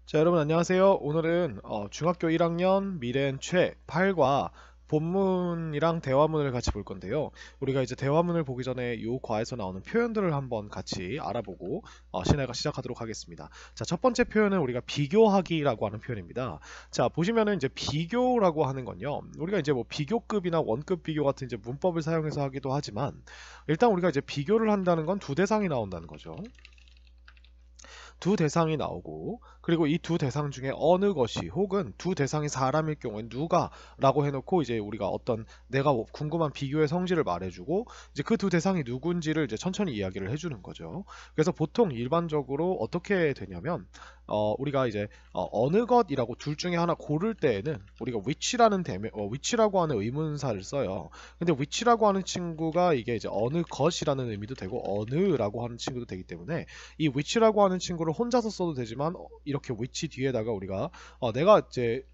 자, 여러분 안녕하세요. 오늘은 중학교 1학년 미래엔 최 8과 본문이랑 대화문을 같이 볼 건데요. 우리가 이제 대화문을 보기 전에 이 과에서 나오는 표현들을 한번 같이 알아보고 신혜가 시작하도록 하겠습니다. 자, 첫 번째 표현은 우리가 비교하기라고 하는 표현입니다. 자, 보시면은 이제 비교라고 하는 건요. 우리가 이제 뭐 비교급이나 원급 비교 같은 이제 문법을 사용해서 하기도 하지만 일단 우리가 이제 비교를 한다는 건 두 대상이 나온다는 거죠. 두 대상이 나오고, 그리고 이 두 대상 중에 어느 것이 혹은 두 대상이 사람일 경우에 누가 라고 해놓고 이제 우리가 어떤 내가 궁금한 비교의 성질을 말해주고 이제 그 두 대상이 누군지를 이제 천천히 이야기를 해주는 거죠. 그래서 보통 일반적으로 어떻게 되냐면 우리가 이제 어느 것이라고 둘 중에 하나 고를 때에는 우리가 which라고 하는 의문사를 써요. 근데 which라고 하는 친구가 이게 이제 어느 것이라는 의미도 되고 어느라고 하는 친구도 되기 때문에 이 which라고 하는 친구를 혼자서 써도 되지만 이렇게 which 뒤에다가 우리가 내가 이제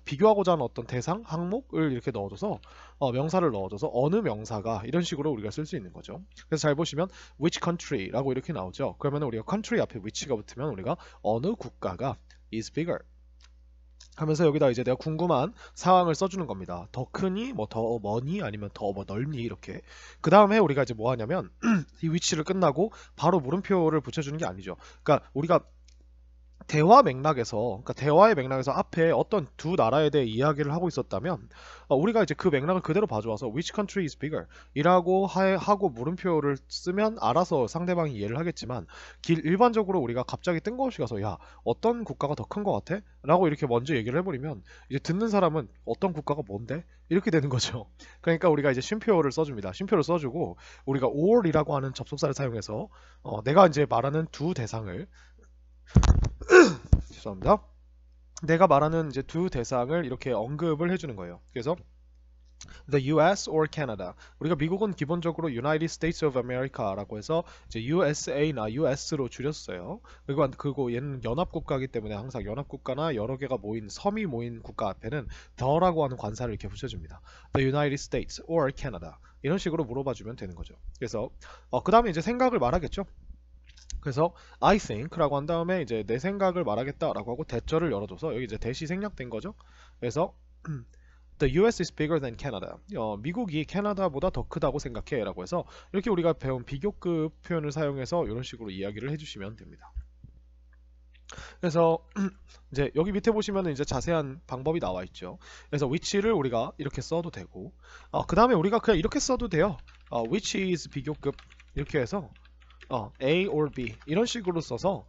비교하고자 하는 어떤 대상 항목을 이렇게 넣어줘서 명사를 넣어줘서 어느 명사가 이런 식으로 우리가 쓸 수 있는 거죠. 그래서 잘 보시면 which country라고 이렇게 나오죠. 그러면 우리가 country 앞에 which가 붙으면 우리가 어느 국가가 is bigger 하면서 여기다 이제 내가 궁금한 상황을 써주는 겁니다. 더 크니, 뭐 더 머니, 아니면 더 뭐 넓니 이렇게. 그 다음에 우리가 이제 뭐 하냐면 이 위치를 끝나고 바로 물음표를 붙여주는 게 아니죠. 그러니까 우리가 그러니까 대화의 맥락에서 앞에 어떤 두 나라에 대해 이야기를 하고 있었다면 우리가 이제 그 맥락을 그대로 봐줘서 which country is bigger 이라고 하고 물음표를 쓰면 알아서 상대방이 이해를 하겠지만 일반적으로 우리가 갑자기 뜬금없이 가서 야 어떤 국가가 더 큰 것 같아? 라고 이렇게 먼저 얘기를 해버리면 이제 듣는 사람은 어떤 국가가 뭔데? 이렇게 되는 거죠. 그러니까 우리가 이제 쉼표를 써줍니다. 쉼표를 써주고 우리가 or이라고 하는 접속사를 사용해서 내가 이제 말하는 두 대상을 죄송합니다. 내가 말하는 이제 두 대상을 이렇게 언급을 해주는 거예요. 그래서 the US or Canada. 우리가 미국은 기본적으로 United States of America라고 해서 이제 USA나 US로 줄였어요. 그리고 얘는 연합국가이기 때문에 항상 연합국가나 여러 개가 모인 섬이 모인 국가 앞에는 the라고 하는 관사를 이렇게 붙여줍니다. The United States or Canada. 이런 식으로 물어봐주면 되는 거죠. 그래서 그 다음에 이제 생각을 말하겠죠. 그래서 I think라고 한 다음에 이제 내 생각을 말하겠다라고 하고 대절을 열어줘서 여기 이제 대시 생략된 거죠. 그래서 The US is bigger than Canada. 미국이 캐나다보다 더 크다고 생각해라고 해서 이렇게 우리가 배운 비교급 표현을 사용해서 이런 식으로 이야기를 해주시면 됩니다. 그래서 이제 여기 밑에 보시면 이제 자세한 방법이 나와 있죠. 그래서 which를 우리가 이렇게 써도 되고, 그 다음에 우리가 그냥 이렇게 써도 돼요. which is 비교급 이렇게 해서 A or B 이런 식으로 써서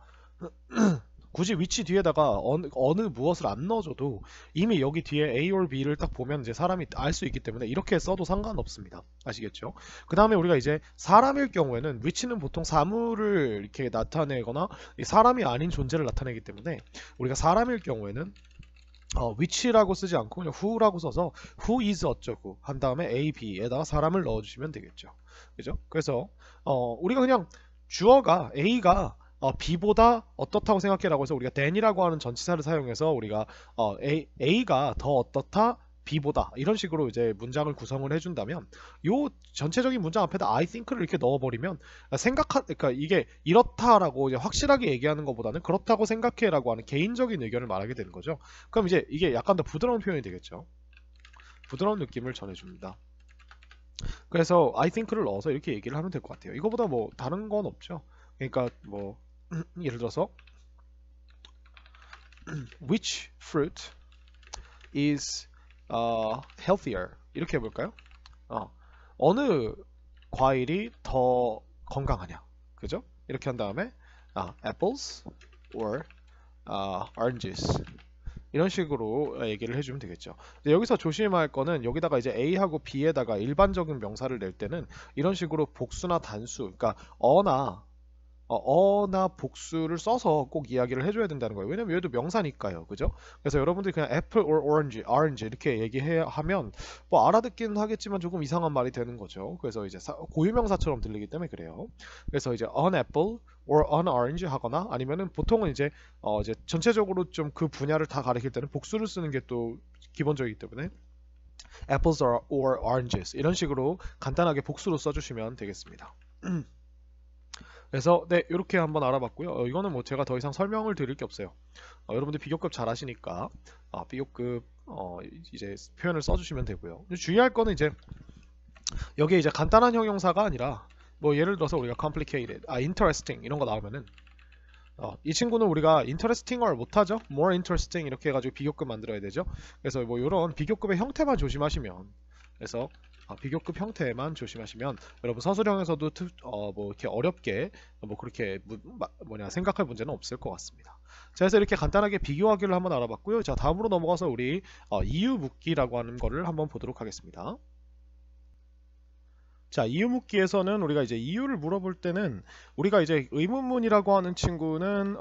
굳이 위치 뒤에다가 어느 무엇을 안 넣어줘도 이미 여기 뒤에 A or B를 딱 보면 이제 사람이 알 수 있기 때문에 이렇게 써도 상관없습니다. 아시겠죠? 그 다음에 우리가 이제 사람일 경우에는 위치는 보통 사물을 이렇게 나타내거나 사람이 아닌 존재를 나타내기 때문에 우리가 사람일 경우에는 which라고 쓰지 않고 그냥 who라고 써서 who is 어쩌고 한 다음에 A, B에다가 사람을 넣어주시면 되겠죠. 그죠? 그래서 우리가 그냥 주어가 A가 B보다 어떻다고 생각해라고 해서 우리가 than이라고 하는 전치사를 사용해서 우리가 A가 더 어떻다 B보다 이런 식으로 이제 문장을 구성을 해준다면 요 전체적인 문장 앞에다 I think를 이렇게 넣어버리면 그러니까 이게 이렇다라고 이제 확실하게 얘기하는 것보다는 그렇다고 생각해라고 하는 개인적인 의견을 말하게 되는 거죠. 그럼 이제 이게 약간 더 부드러운 표현이 되겠죠. 부드러운 느낌을 전해줍니다. 그래서 I think를 넣어서 이렇게 얘기를 하면 될 것 같아요. 이거보다 뭐 다른 건 없죠. 그러니까 뭐 예를 들어서 which fruit is healthier 이렇게 해볼까요? 어느 과일이 더 건강하냐, 그죠? 이렇게 한 다음에 apples or oranges 이런 식으로 얘기를 해주면 되겠죠. 여기서 조심할 거는 여기다가 이제 A하고 B에다가 일반적인 명사를 낼 때는 이런 식으로 복수나 단수, 그러니까 어나 복수를 써서 꼭 이야기를 해줘야 된다는 거예요. 왜냐면 얘도 명사니까요. 그죠? 그래서 여러분들이 그냥 apple or orange 이렇게 얘기하면 뭐 알아듣긴 하겠지만 조금 이상한 말이 되는 거죠. 그래서 이제 고유명사처럼 들리기 때문에 그래요. 그래서 이제 an apple or an orange 하거나 아니면은 보통은 이제 이제 전체적으로 좀 그 분야를 다 가리킬 때는 복수를 쓰는 게 또 기본적이기 때문에 apples or oranges 이런 식으로 간단하게 복수로 써주시면 되겠습니다. 그래서 네, 이렇게 한번 알아봤고요. 이거는 뭐 제가 더 이상 설명을 드릴 게 없어요. 여러분들 비교급 잘 아시니까 비교급 이제 표현을 써주시면 되고요. 주의할 거는 이제 여기에 이제 간단한 형용사가 아니라 뭐 예를 들어서 우리가 complicated, interesting 이런 거 나오면은 이 친구는 우리가 interesting을 못하죠. more interesting 이렇게 해가지고 비교급 만들어야 되죠. 그래서 뭐 이런 비교급의 형태만 조심하시면, 그래서 비교급 형태만 조심하시면 여러분 서술형에서도 뭐 이렇게 어렵게 뭐 그렇게 생각할 문제는 없을 것 같습니다. 자, 그래서 이렇게 간단하게 비교하기를 한번 알아봤고요. 자, 다음으로 넘어가서 우리 이유 묻기라고 하는 거를 한번 보도록 하겠습니다. 자, 이유 묻기에서는 우리가 이제 이유를 물어볼 때는 우리가 이제 의문문이라고 하는 친구는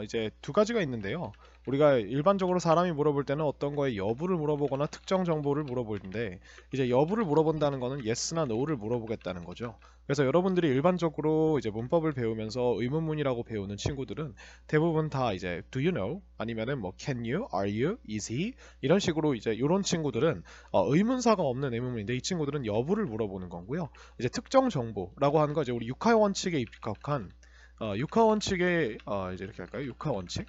이제 두 가지가 있는데요. 우리가 일반적으로 사람이 물어볼 때는 어떤 거에 여부를 물어보거나 특정 정보를 물어보는데, 이제 여부를 물어본다는 거는 yes나 no를 물어보겠다는 거죠. 그래서 여러분들이 일반적으로 이제 문법을 배우면서 의문문이라고 배우는 친구들은 대부분 다 이제 do you know 아니면은 뭐 can you, are you, is he 이런 식으로 이제 이런 친구들은 의문사가 없는 의문문인데, 이 친구들은 여부를 물어보는 거고요. 이제 특정 정보라고 하는 거 이제 우리 육하 원칙에 입각한 육하 원칙에 이제 이렇게 할까요? 육하 원칙에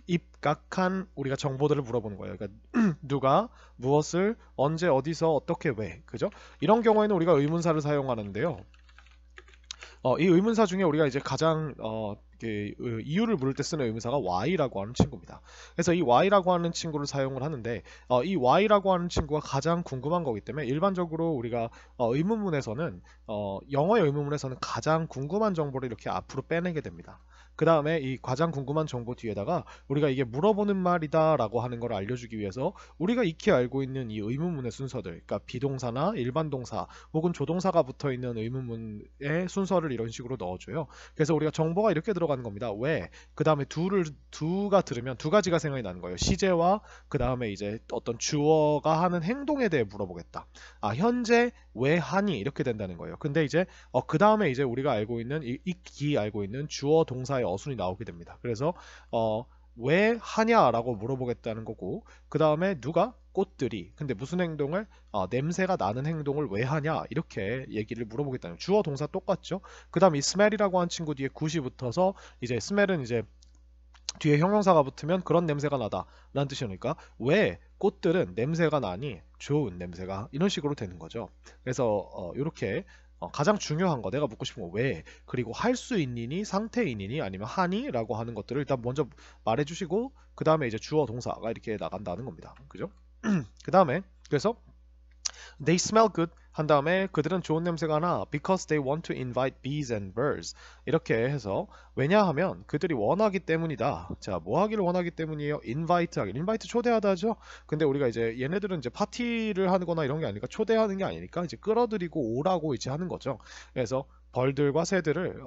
입각한 우리가 정보들을 물어보는 거예요. 그러니까 누가 무엇을 언제 어디서 어떻게 왜, 그죠? 이런 경우에는 우리가 의문사를 사용하는데요. 이 의문사 중에 우리가 이제 가장 이유를 물을 때 쓰는 의문사가 why라고 하는 친구입니다. 그래서 이 why라고 하는 친구를 사용을 하는데, 이 why라고 하는 친구가 가장 궁금한 거기 때문에 일반적으로 우리가 의문문에서는 영어의 의문문에서는 가장 궁금한 정보를 이렇게 앞으로 빼내게 됩니다. 그 다음에 이 가장 궁금한 정보 뒤에다가 우리가 이게 물어보는 말이다 라고 하는 걸 알려주기 위해서 우리가 익히 알고 있는 이 의문문의 순서들, 그러니까 비동사나 일반 동사 혹은 조동사가 붙어 있는 의문문의 순서를 이런 식으로 넣어줘요. 그래서 우리가 정보가 이렇게 들어가는 겁니다. 왜? 그 다음에 두가 들으면 두 가지가 생각이 나는 거예요. 시제와 그 다음에 이제 어떤 주어가 하는 행동에 대해 물어보겠다. 현재 왜 하니? 이렇게 된다는 거예요. 근데 이제 그 다음에 이제 우리가 알고 있는 익히 알고 있는 주어 동사의 어순이 나오게 됩니다. 그래서 왜 하냐라고 물어보겠다는 거고, 그 다음에 누가 꽃들이 근데 무슨 행동을 냄새가 나는 행동을 왜 하냐 이렇게 얘기를 물어보겠다는, 주어 동사 똑같죠. 그 다음 이 smell이라고 한 친구 뒤에 굿이 붙어서 이제 smell은 이제 뒤에 형용사가 붙으면 그런 냄새가 나다 라는 뜻이니까 왜 꽃들은 냄새가 나니, 좋은 냄새가, 이런 식으로 되는 거죠. 그래서 이렇게 가장 중요한 거, 내가 묻고 싶은 거 왜, 그리고 할 수 있니니, 상태이니니, 아니면 하니 라고 하는 것들을 일단 먼저 말해주시고 그 다음에 이제 주어 동사가 이렇게 나간다는 겁니다. 그죠? 그 다음에 그래서 they smell good 한 다음에 그들은 좋은 냄새가 나 because they want to invite bees and birds 이렇게 해서, 왜냐하면 그들이 원하기 때문이다. 자, 뭐 하기를 원하기 때문이에요? invite 하기. invite 초대하다 하죠. 근데 우리가 이제 얘네들은 이제 파티를 하거나 이런 게 아니니까, 초대하는 게 아니니까 이제 끌어들이고 오라고 이제 하는 거죠. 그래서 벌들과 새들을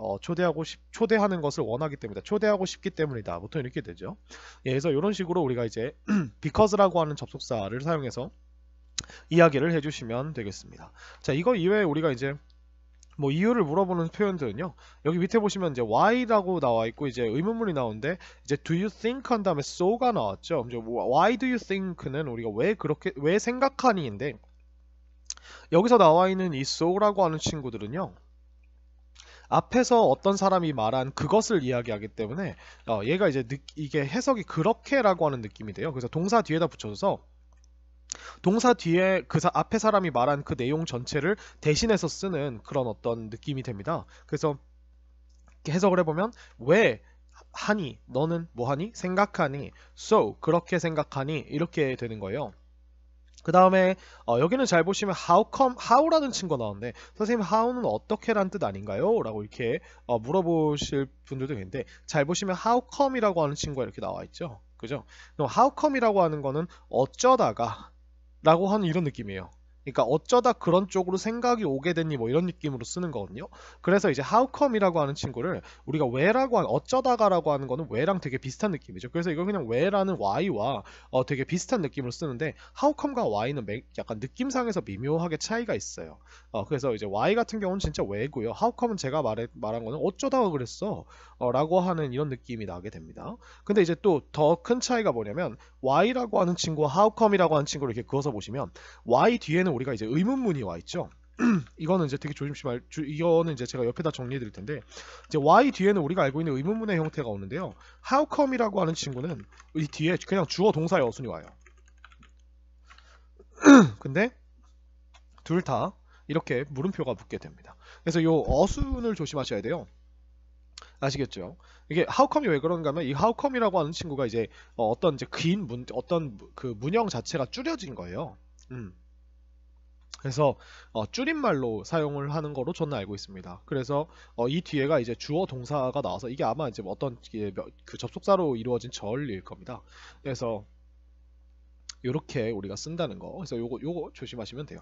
초대하는 것을 원하기 때문이다. 초대하고 싶기 때문이다. 보통 이렇게 되죠. 예, 그래서 이런 식으로 우리가 이제 because라고 하는 접속사를 사용해서 이야기를 해주시면 되겠습니다. 자, 이거 이외에 우리가 이제 뭐 이유를 물어보는 표현들은요, 여기 밑에 보시면 이제 why라고 나와 있고 이제 의문문이 나오는데, 이제 do you think 한 다음에 so가 나왔죠. 이제 why do you think는 우리가 왜 생각하니인데, 여기서 나와 있는 이 so라고 하는 친구들은요, 앞에서 어떤 사람이 말한 그것을 이야기하기 때문에 얘가 이제 이게 해석이 그렇게라고 하는 느낌이 돼요. 그래서 동사 뒤에다 붙여서 동사 뒤에 앞에 사람이 말한 그 내용 전체를 대신해서 쓰는 그런 어떤 느낌이 됩니다. 그래서 해석을 해보면 왜 하니, 너는 뭐 하니, 생각하니, so 그렇게 생각하니, 이렇게 되는 거예요. 그 다음에 여기는 잘 보시면 how라는 친구가 나오는데, 선생님 how는 어떻게란 뜻 아닌가요? 라고 이렇게 물어보실 분들도 있는데, 잘 보시면 how come이라고 하는 친구가 이렇게 나와 있죠. 그죠? 그럼 how come이라고 하는 거는 어쩌다가 라고 하는 이런 느낌이에요. 그러니까 어쩌다 그런 쪽으로 생각이 오게 됐니, 뭐 이런 느낌으로 쓰는 거거든요. 그래서 이제 how come이라고 하는 친구를 우리가 어쩌다가라고 하는 거는 왜랑 되게 비슷한 느낌이죠. 그래서 이거 그냥 왜라는 why와 되게 비슷한 느낌으로 쓰는데, how come과 why는 약간 느낌상에서 미묘하게 차이가 있어요. 그래서 이제 why 같은 경우는 진짜 왜고요. how come은 제가 말한 거는 어쩌다가 그랬어 라고 하는 이런 느낌이 나게 됩니다. 근데 이제 또 더 큰 차이가 뭐냐면, why라고 하는 친구와 how come이라고 하는 친구를 이렇게 그어서 보시면, why 뒤에는 우리가 이제 의문문이 와 있죠. 이거는 이제 되게 이거는 이제 제가 옆에다 정리해 드릴 텐데, 이제 y 뒤에는 우리가 알고 있는 의문문의 형태가 오는데요. how come이라고 하는 친구는 이 뒤에 그냥 주어 동사의 어순이 와요. 근데 둘 다 이렇게 물음표가 붙게 됩니다. 그래서 요 어순을 조심하셔야 돼요. 아시겠죠? 이게 how come이 왜 그런가 하면 이 how come이라고 하는 친구가 이제 어떤 이제 긴 어떤 그 문형 자체가 줄여진 거예요. 그래서 줄임말로 사용을 하는 거로 저는 알고 있습니다. 그래서 이 뒤에가 이제 주어 동사가 나와서 이게 아마 이제 뭐 어떤 그 접속사로 이루어진 절일 겁니다. 그래서 이렇게 우리가 쓴다는 거. 그래서 요거 조심하시면 돼요.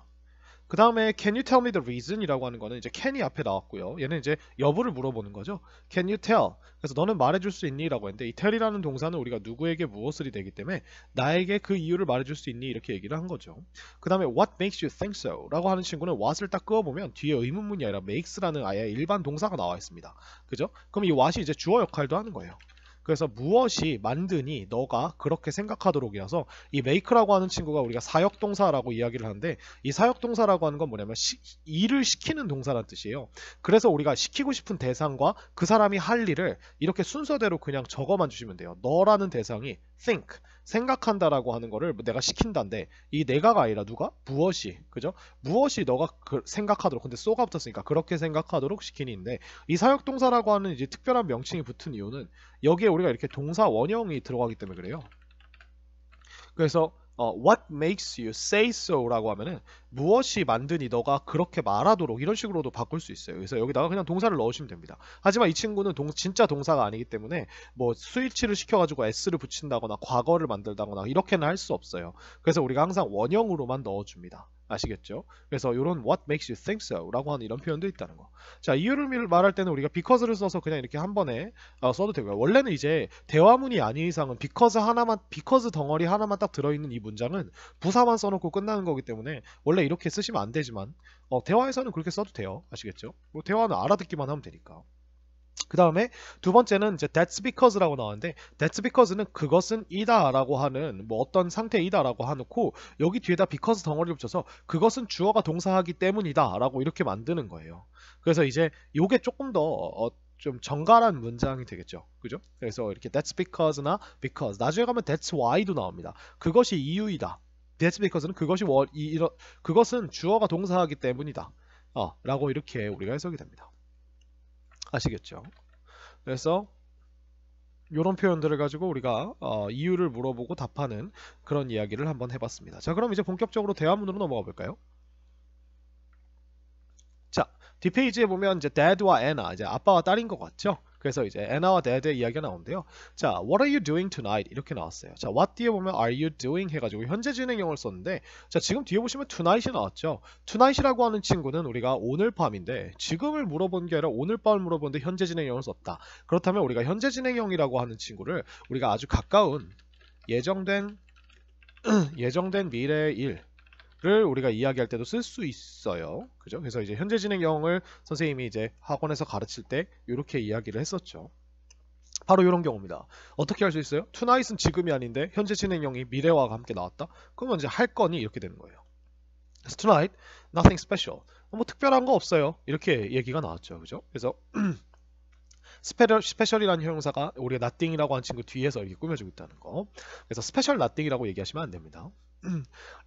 그 다음에 can you tell me the reason 이라고 하는 거는 이제 can이 앞에 나왔고요. 얘는 이제 여부를 물어보는 거죠. can you tell? 그래서 너는 말해줄 수 있니? 라고 했는데 이 tell이라는 동사는 우리가 누구에게 무엇을 되기 때문에 나에게 그 이유를 말해줄 수 있니? 이렇게 얘기를 한 거죠. 그 다음에 what makes you think so? 라고 하는 친구는 what을 딱 그어보면 뒤에 의문문이 아니라 makes라는 아예 일반 동사가 나와 있습니다. 그죠? 그럼 이 what이 이제 주어 역할도 하는 거예요. 그래서 무엇이 만드니 너가 그렇게 생각하도록이라서 이 make라고 하는 친구가 우리가 사역동사라고 이야기를 하는데 이 사역동사라고 하는 건 뭐냐면 일을 시키는 동사란 뜻이에요. 그래서 우리가 시키고 싶은 대상과 그 사람이 할 일을 이렇게 순서대로 그냥 적어만 주시면 돼요. 너라는 대상이 think 생각한다라고 하는 거를 내가 시킨다인데 이 내가가 아니라 누가? 무엇이 그죠? 무엇이 너가 생각하도록 근데 so가 붙었으니까 그렇게 생각하도록 시키니인데 이 사역동사라고 하는 이제 특별한 명칭이 붙은 이유는 여기에 우리가 이렇게 동사 원형이 들어가기 때문에 그래요. 그래서 what makes you say so 라고 하면은 무엇이 만드니 너가 그렇게 말하도록 이런 식으로도 바꿀 수 있어요. 그래서 여기다가 그냥 동사를 넣으시면 됩니다. 하지만 이 친구는 진짜 동사가 아니기 때문에 뭐 스위치를 시켜가지고 s를 붙인다거나 과거를 만들다거나 이렇게는 할 수 없어요. 그래서 우리가 항상 원형으로만 넣어줍니다. 아시겠죠? 그래서 이런 what makes you think so 라고 하는 이런 표현도 있다는 거. 자, 이유를 말할 때는 우리가 because를 써서 그냥 이렇게 한 번에 써도 되고요. 원래는 이제 대화문이 아닌 이상은 because 덩어리 하나만 딱 들어있는 이 문장은 부사만 써놓고 끝나는 거기 때문에 원래 이렇게 쓰시면 안 되지만 대화에서는 그렇게 써도 돼요. 아시겠죠? 뭐 대화는 알아듣기만 하면 되니까. 그 다음에 두 번째는 이제 that's because라고 나왔는데 that's because는 그것은 이다 라고 하는 뭐 어떤 상태이다 라고 해놓고 여기 뒤에다 because 덩어리를 붙여서 그것은 주어가 동사하기 때문이다 라고 이렇게 만드는 거예요. 그래서 이제 요게 조금 더 좀 정갈한 문장이 되겠죠. 그죠? 그래서 이렇게 that's because나 because 나중에 가면 that's why도 나옵니다. 그것이 이유이다. that's because는 그것은 주어가 동사하기 때문이다. 라고 이렇게 우리가 해석이 됩니다. 아시겠죠? 그래서 이런 표현들을 가지고 우리가 이유를 물어보고 답하는 그런 이야기를 한번 해봤습니다. 자, 그럼 이제 본격적으로 대화문으로 넘어가 볼까요? 자, 뒷페이지에 보면 이제 dad와 Anna, 이제 아빠와 딸인 것 같죠? 그래서 이제 Anna와 dad의 이야기가 나오는데요. 자, what are you doing tonight? 이렇게 나왔어요. 자, what 뒤에 보면 are you doing 해가지고 현재 진행형을 썼는데, 자, 지금 뒤에 보시면 tonight이 나왔죠. tonight이라고 하는 친구는 우리가 오늘 밤인데 지금을 물어본 게 아니라 오늘 밤을 물어보는데 현재 진행형을 썼다. 그렇다면 우리가 현재 진행형이라고 하는 친구를 우리가 아주 가까운 예정된 미래의 일을 우리가 이야기할 때도 쓸 수 있어요. 그죠? 그래서 이제 현재 진행형을 선생님이 이제 학원에서 가르칠 때 이렇게 이야기를 했었죠. 바로 이런 경우입니다. 어떻게 할 수 있어요? tonight은 지금이 아닌데 현재 진행형이 미래와 함께 나왔다? 그러면 이제 할 거니 이렇게 되는 거예요. 그래서 tonight, nothing special. 뭐 특별한 거 없어요. 이렇게 얘기가 나왔죠. 그죠? 그래서 스페셜이라는 형용사가 우리가 nothing이라고 하는 친구 뒤에서 이렇게 꾸며주고 있다는 거. 그래서 스페셜 nothing이라고 얘기하시면 안 됩니다.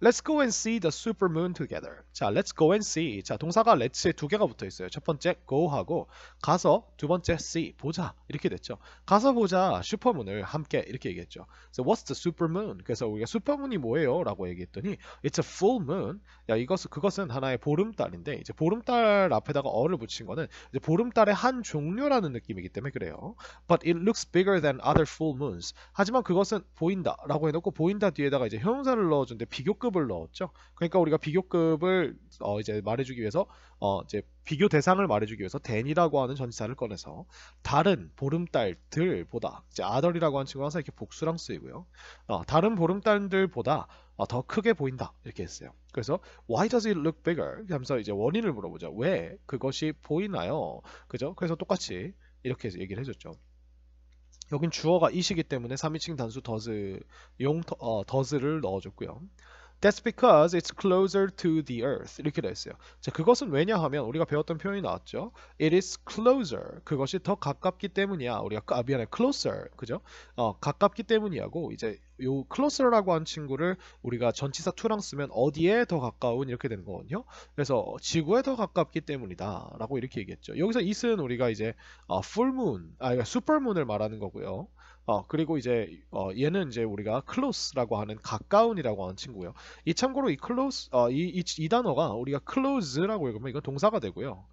Let's go and see the supermoon together. 자, let's go and see. 자, 동사가 let's에 두 개가 붙어 있어요. 첫 번째 go하고 가서, 두 번째 see 보자 이렇게 됐죠. 가서 보자 슈퍼문을 함께 이렇게 얘기했죠. So what's the supermoon? 그래서 우리가 슈퍼문이 뭐예요? 라고 얘기했더니 it's a full moon. 야, 그것은 하나의 보름달인데 이제 보름달 앞에다가 어를 붙인 거는 이제 보름달의 한 종류라는 느낌이기 때문에 그래요. But it looks bigger than other full moons. 하지만 그것은 보인다라고 해놓고 보인다 뒤에다가 이제 형용사를 넣어준데 비교급을 넣었죠. 그러니까 우리가 비교급을 이제 말해주기 위해서 이제 비교 대상을 말해주기 위해서 than이라고 하는 전치사를 꺼내서 다른 보름달들보다 이제 other이라고 하는 친구가 항상 이렇게 복수랑 쓰이고요. 다른 보름달들보다 더 크게 보인다 이렇게 했어요. 그래서 why does it look bigger? 하면서 이제 원인을 물어보죠. 왜 그것이 보이나요? 그죠? 그래서 똑같이 이렇게 얘기를 해줬죠. 여긴 주어가 it이기 때문에 3인칭 단수 does를 넣어줬고요. That's because it's closer to the earth. 이렇게 되어 있어요. 자, 그것은 왜냐하면 우리가 배웠던 표현이 나왔죠. It is closer. 그것이 더 가깝기 때문이야. 우리가 미안해. closer. 그죠? 가깝기 때문이야고 이제 요 closer라고 한 친구를 우리가 전치사 to랑 쓰면 어디에 더 가까운 이렇게 되는 거거든요. 그래서 지구에 더 가깝기 때문이다라고 이렇게 얘기했죠. 여기서 it은 우리가 이제 full moon, 그러니까 supermoon을 말하는 거고요. 그리고 이제 얘는 이제 우리가 close라고 하는 가까운이라고 하는 친구예요. 이 참고로 이 close 이 단어가 우리가 close라고 읽으면 이건 동사가 되고요.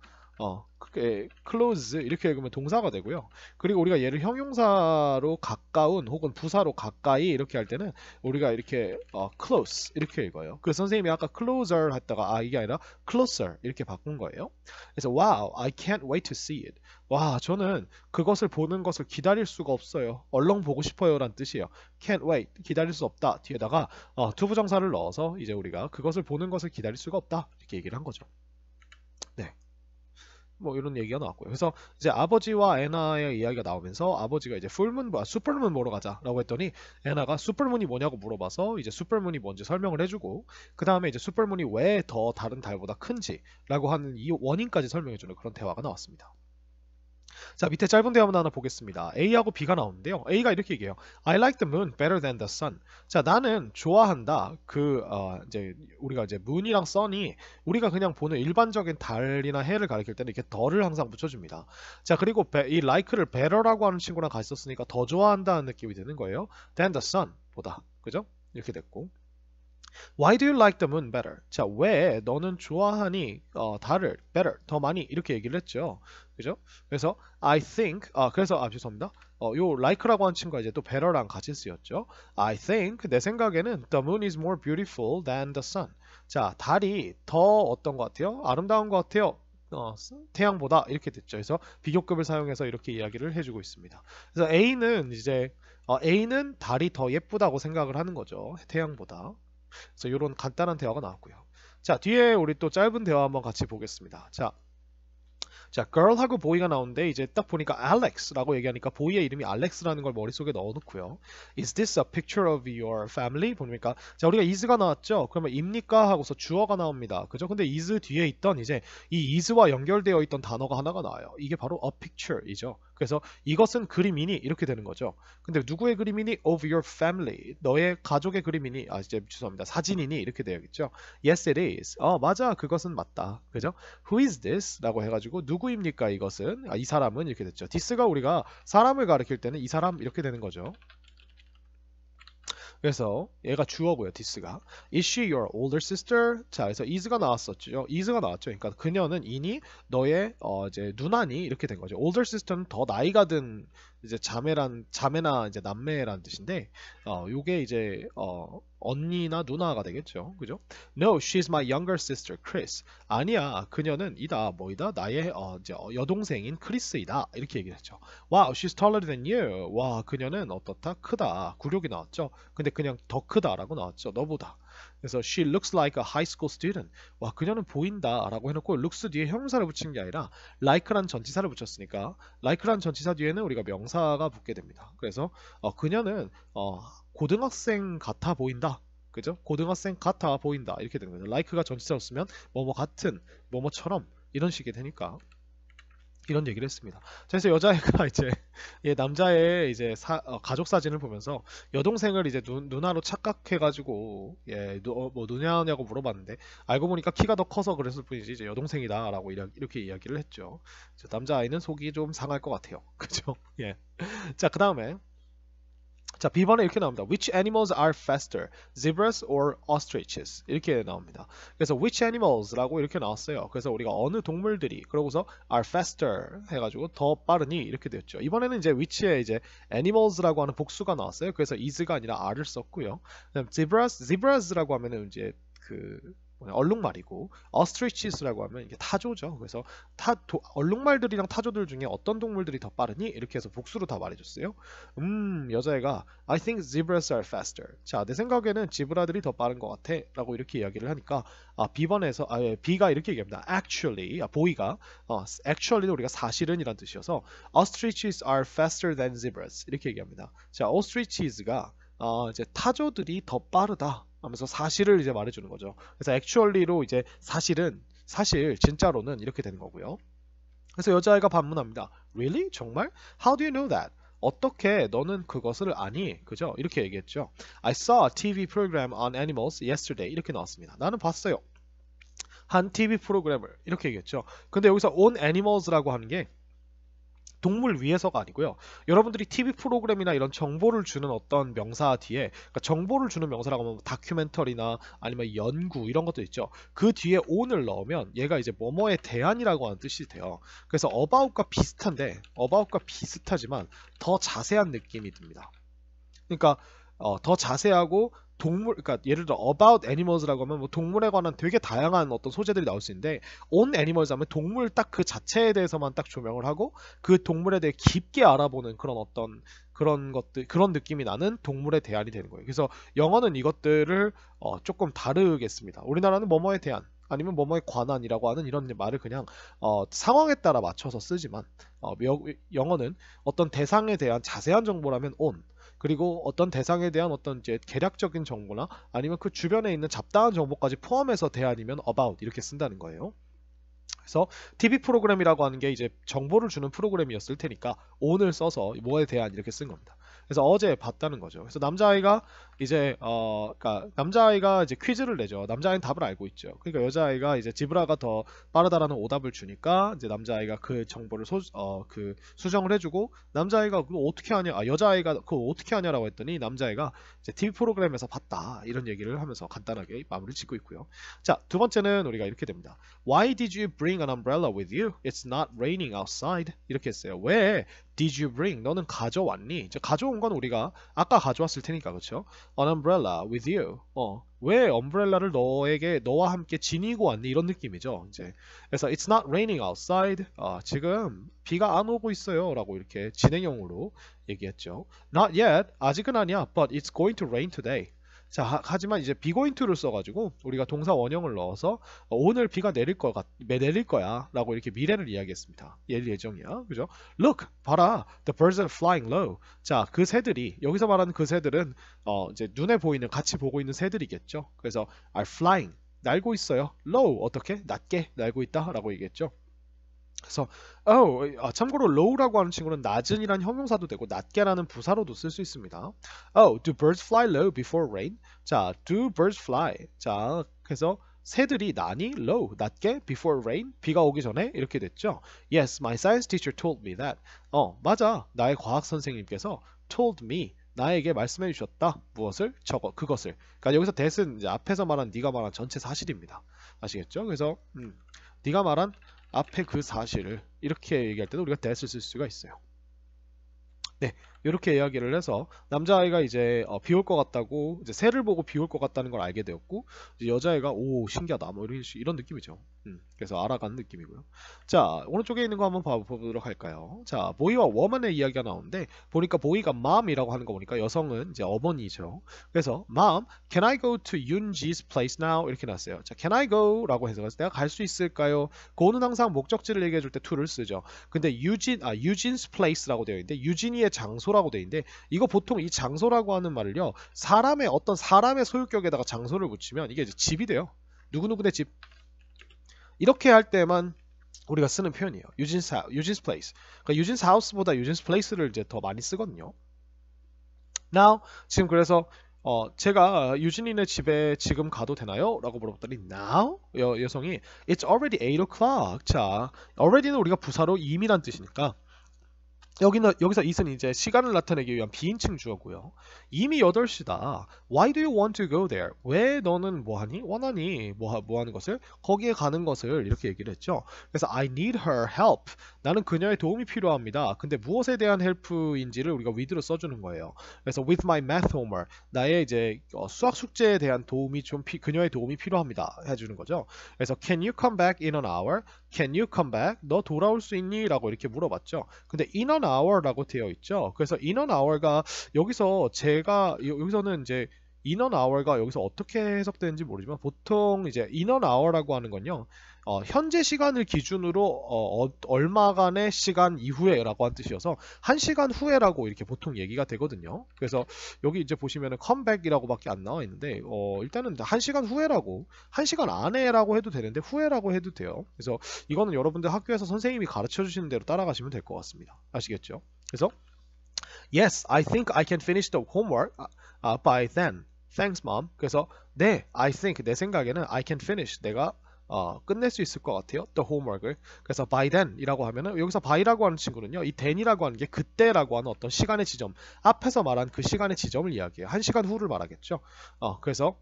close 이렇게 읽으면 동사가 되고요. 그리고 우리가 얘를 형용사로 가까운 혹은 부사로 가까이 이렇게 할 때는 우리가 이렇게 close 이렇게 읽어요. 그래서 선생님이 아까 closer 했다가 이게 아니라 closer 이렇게 바꾼 거예요. 그래서 wow, I can't wait to see it. 와, 저는 그것을 보는 것을 기다릴 수가 없어요. 얼렁 보고 싶어요 라는 뜻이에요. can't wait, 기다릴 수 없다. 뒤에다가 투부정사를 넣어서 이제 우리가 그것을 보는 것을 기다릴 수가 없다. 이렇게 얘기를 한 거죠. 네. 뭐 이런 얘기가 나왔고요. 그래서 이제 아버지와 애나의 이야기가 나오면서 아버지가 이제 풀문, 슈퍼문 보러 가자라고 했더니 애나가 슈퍼문이 뭐냐고 물어봐서 이제 슈퍼문이 뭔지 설명을 해주고 그 다음에 이제 슈퍼문이 왜 더 다른 달보다 큰지라고 하는 이 원인까지 설명해주는 그런 대화가 나왔습니다. 자, 밑에 짧은 대화문 하나 보겠습니다. A하고 B가 나오는데요. A가 이렇게 얘기해요. I like the moon better than the sun. 자, 나는 좋아한다. 이제 우리가 이제 moon이랑 sun이 우리가 그냥 보는 일반적인 달이나 해를 가리킬 때는 이렇게 더를 항상 붙여줍니다. 자, 그리고 이 like를 better라고 하는 친구랑 같이 썼으니까 더 좋아한다는 느낌이 드는 거예요. than the sun 보다. 그죠? 이렇게 됐고. Why do you like the moon better? 자, 왜 너는 좋아하니 달을 better 더 많이 이렇게 얘기를 했죠. 그죠? 그래서 I think 죄송합니다. 요 like라고 한 친구가 이제 또 better랑 같이 쓰였죠. I think 내 생각에는 the moon is more beautiful than the sun. 자, 달이 더 어떤 것 같아요? 아름다운 것 같아요. 태양보다 이렇게 됐죠. 그래서 비교급을 사용해서 이렇게 이야기를 해주고 있습니다. 그래서 A는 달이 더 예쁘다고 생각을 하는 거죠. 태양보다. 그래서 이런 간단한 대화가 나왔고요. 자, 뒤에 우리 또 짧은 대화 한번 같이 보겠습니다. 자, girl하고 boy가 나오는데 이제 딱 보니까 Alex라고 얘기하니까 boy의 이름이 Alex라는 걸 머릿속에 넣어놓고요. Is this a picture of your family? 보니까 자, 우리가 is가 나왔죠. 그러면 입니까? 하고서 주어가 나옵니다. 그죠? 근데 is 뒤에 있던 이제 이 is와 연결되어 있던 단어가 하나가 나와요. 이게 바로 a picture이죠. 그래서 이것은 그림이니 이렇게 되는 거죠. 근데 누구의 그림이니? Of your family. 너의 가족의 그림이니? 이제 죄송합니다. 사진이니? 이렇게 되어있죠. Yes, it is. 맞아. 그것은 맞다. 그죠? Who is this? 라고 해가지고 누구입니까? 이것은? 이 사람은 이렇게 됐죠. this가 우리가 사람을 가리킬 때는 이 사람 이렇게 되는 거죠. 그래서 얘가 주어고요. this가. Is she your older sister? 자, 그래서 is가 나왔었죠. is가 나왔죠. 그러니까 그녀는 이니 너의 이제 누나니 이렇게 된 거죠. older sister는 더 나이가 든 이제 자매나 이제 남매라는 뜻인데 요게 이제 언니나 누나가 되겠죠. 그죠? No, she's my younger sister, Chris. 아니야, 그녀는 뭐이다? 나의 이제 여동생인 크리스이다. 이렇게 얘기를 했죠. Wow, she's taller than you. 와, 그녀는 어떻다? 크다. 굴욕이 나왔죠. 근데 그냥 더 크다라고 나왔죠. 너보다. 그래서 she looks like a high school student. 와, 그녀는 보인다라고 해놓고 looks 뒤에 형용사를 붙인 게 아니라 like란 전치사를 붙였으니까 like란 전치사 뒤에는 우리가 명사가 붙게 됩니다. 그래서 그녀는 고등학생 같아 보인다. 그죠? 고등학생 같아 보인다. 이렇게 되는 거죠. like가 전치사로 쓰면 뭐뭐 같은, 뭐뭐처럼 이런 식이 되니까 이런 얘기를 했습니다. 그래서 여자애가 이제 남자의 이제 가족 사진을 보면서 여동생을 이제 누나로 착각해가지고 뭐 누냐냐고 물어봤는데 알고 보니까 키가 더 커서 그랬을 뿐이지 이제 여동생이다라고 이렇게 이야기를 했죠. 남자아이는 속이 좀 상할 것 같아요. 그죠? 예. 자, 그 다음에 자, B번에 이렇게 나옵니다. Which animals are faster? Zebras or ostriches? 이렇게 나옵니다. 그래서 which animals라고 이렇게 나왔어요. 그래서 우리가 어느 동물들이 그러고서 are faster 해가지고 더 빠르니 이렇게 되었죠. 이번에는 이제 which에 이제 animals라고 하는 복수가 나왔어요. 그래서 is가 아니라 are를 썼고요. 그다음 zebras라고 하면은 이제 얼룩말이고 ostriches라고 하면 이게 타조죠. 그래서 얼룩말들이랑 타조들 중에 어떤 동물들이 더 빠르니? 이렇게 해서 복수로 다 말해줬어요. 여자애가 I think zebras are faster. 자, 내 생각에는 지브라들이 더 빠른 것 같아 라고 이렇게 이야기를 하니까 B번에서 B가 이렇게 얘기합니다. Actually, 보이가 actually도 우리가 사실은 이란 뜻이어서 ostriches are faster than zebras 이렇게 얘기합니다. 자, ostriches가 이제 타조들이 더 빠르다 하면서 사실을 이제 말해주는 거죠. 그래서 actually로 이제 사실 진짜로는 이렇게 되는 거고요. 그래서 여자아이가 반문합니다. Really? 정말? How do you know that? 어떻게 너는 그것을 아니? 그죠? 이렇게 얘기했죠. I saw a TV program on animals yesterday. 이렇게 나왔습니다. 나는 봤어요. 한 TV 프로그램을 이렇게 얘기했죠. 근데 여기서 on animals라고 하는 게 동물 위해서가 아니고요. 여러분들이 TV 프로그램이나 이런 정보를 주는 어떤 명사 뒤에, 그러니까 정보를 주는 명사라고 하면 다큐멘터리나 아니면 연구 이런 것도 있죠. 그 뒤에 on을 넣으면 얘가 이제 뭐뭐에 대한이라고 하는 뜻이 돼요. 그래서 about과 비슷하지만 더 자세한 느낌이 듭니다. 그러니까 더 자세하고 그러니까 예를 들어 about animals라고 하면 뭐 동물에 관한 되게 다양한 어떤 소재들이 나올 수 있는데 on animals 하면 동물 딱 그 자체에 대해서만 딱 조명을 하고 그 동물에 대해 깊게 알아보는 그런 어떤 그런 것들 그런 느낌이 나는 동물에 대한이 되는 거예요. 그래서 영어는 이것들을 조금 다르겠습니다. 우리나라는 뭐뭐에 대한 아니면 뭐뭐에 관한이라고 하는 이런 말을 그냥 상황에 따라 맞춰서 쓰지만 영어는 어떤 대상에 대한 자세한 정보라면 on 그리고 어떤 대상에 대한 어떤 이제 개략적인 정보나 아니면 그 주변에 있는 잡다한 정보까지 포함해서 대안이면 about 이렇게 쓴다는 거예요. 그래서 TV 프로그램이라고 하는 게 이제 정보를 주는 프로그램이었을 테니까 on을 써서 뭐에 대한 이렇게 쓴 겁니다. 그래서 어제 봤다는 거죠. 그래서 남자아이가 이제 그러니까 남자아이가 이제 퀴즈를 내죠. 남자아이는 답을 알고 있죠. 그러니까 여자아이가 이제 지브라가 더 빠르다라는 오답을 주니까 이제 남자아이가 그 정보를 그 수정을 해주고 남자아이가 그거 어떻게 하냐, 여자아이가 그거 어떻게 하냐라고 했더니 남자아이가 이제 TV 프로그램에서 봤다 이런 얘기를 하면서 간단하게 마무리를 짓고 있고요. 자, 두 번째는 우리가 이렇게 됩니다. Why did you bring an umbrella with you? It's not raining outside. 이렇게 했어요. 왜 did you bring? 너는 가져왔니? 이제 가져온 건 우리가 아까 가져왔을 테니까 그렇죠? An umbrella with you. 왜 umbrel라를 너와 함께 지니고 왔니? 이런 느낌이죠. 이제 그래서 it's not raining outside. 지금 비가 안 오고 있어요라고 이렇게 진행형으로 얘기했죠. Not yet. 아직은 아니야. But it's going to rain today. 자, 하지만 이제 be going to를 써가지고 우리가 동사 원형을 넣어서 오늘 비가 내릴 거야 라고 이렇게 미래를 이야기했습니다. 예정이야. 그죠? Look, 봐라. The birds are flying low. 자, 그 새들이 여기서 말하는 그 새들은 이제 눈에 보이는 같이 보고 있는 새들이겠죠. 그래서 are flying 날고 있어요. low 어떻게? 낮게 날고 있다 라고 얘기했죠. 그래서 참고로 low라고 하는 친구는 낮은이란 형용사도 되고 낮게라는 부사로도 쓸 수 있습니다. Do birds fly low before rain? 자, do birds fly? 자, 그래서 새들이 나니 low 낮게 before rain 비가 오기 전에 이렇게 됐죠. Yes, my science teacher told me that. 맞아. 나의 과학 선생님께서 told me 나에게 말씀해 주셨다. 무엇을? 그것을. 그러니까 여기서 that은 이제 앞에서 말한 네가 말한 전체 사실입니다. 아시겠죠? 그래서 네가 말한 앞에 그 사실을 이렇게 얘기할 때도 우리가 that을 쓸 수가 있어요. 네, 이렇게 이야기를 해서 남자아이가 이제 비 올 것 같다고 이제 새를 보고 비 올 것 같다는 걸 알게 되었고 이제 여자아이가 오 신기하다 뭐 이런 느낌이죠. 그래서 알아가는 느낌이고요. 자, 오른쪽에 있는 거 한번 봐보도록 할까요? 자, 보이와 워먼의 이야기가 나오는데 보니까 보이가 mom이라고 하는 거 보니까 여성은 이제 어머니죠. 그래서 mom, can I go to Yoonji's place now? 이렇게 나왔어요. 자, can I go?라고 해서 내가 갈 수 있을까요? go는 항상 목적지를 얘기해 줄 때 to를 쓰죠. 근데 Eugene's place라고 되어 있는데 유진이의 장소라고 되어 있는데 이거 보통 이 장소라고 하는 말을요 어떤 사람의 소유격에다가 장소를 붙이면 이게 이제 집이 돼요. 누구누구의 집 이렇게 할 때만 우리가 쓰는 표현이에요. Eugene's place. 그러니까 Eugene's house보다 Eugene's place를 이제 더 많이 쓰거든요. Now 지금 그래서 제가 유진이네 집에 지금 가도 되나요? 라고 물어봤더니 now? 여성이 It's already 8 o'clock. 자, already는 우리가 부사로 이미란 뜻이니까 여기서 it은 이제 시간을 나타내기 위한 비인칭 주어고요. 이미 8시다. Why do you want to go there? 왜 너는 뭐하니? 원하니? 뭐 하는 것을? 거기에 가는 것을 이렇게 얘기를 했죠. 그래서 I need her help. 나는 그녀의 도움이 필요합니다. 근데 무엇에 대한 help인지를 우리가 with로 써주는 거예요. 그래서 with my math homework. 나의 이제 수학 숙제에 대한 도움이 그녀의 도움이 필요합니다. 해주는 거죠. 그래서 can you come back in an hour? Can you come back? 너 돌아올 수 있니? 라고 이렇게 물어봤죠. 근데 in an hour라고 되어 있죠. 그래서 in an hour가 여기서는 이제 in an hour가 여기서 어떻게 해석되는지 모르지만 보통 이제 in an hour라고 하는 건요. 현재 시간을 기준으로 얼마간의 시간 이후에라고 한 뜻이어서 1시간 후에라고 이렇게 보통 얘기가 되거든요. 그래서 여기 이제 보시면은 comeback이라고밖에 안 나와 있는데 일단은 1시간 후에라고 1시간 안에라고 해도 되는데 후에라고 해도 돼요. 그래서 이거는 여러분들 학교에서 선생님이 가르쳐 주시는 대로 따라가시면 될 것 같습니다. 아시겠죠? 그래서 Yes, I think I can finish the homework by then. Thanks, mom. 그래서 네, I think 내 생각에는 I can finish 내가 끝낼 수 있을 것 같아요. The homework을. 그래서 by then이라고 하면은 여기서 by라고 하는 친구는요. 이 then이라고 하는 게 그때라고 하는 어떤 시간의 지점 앞에서 말한 그 시간의 지점을 이야기해요. 1시간 후를 말하겠죠. 그래서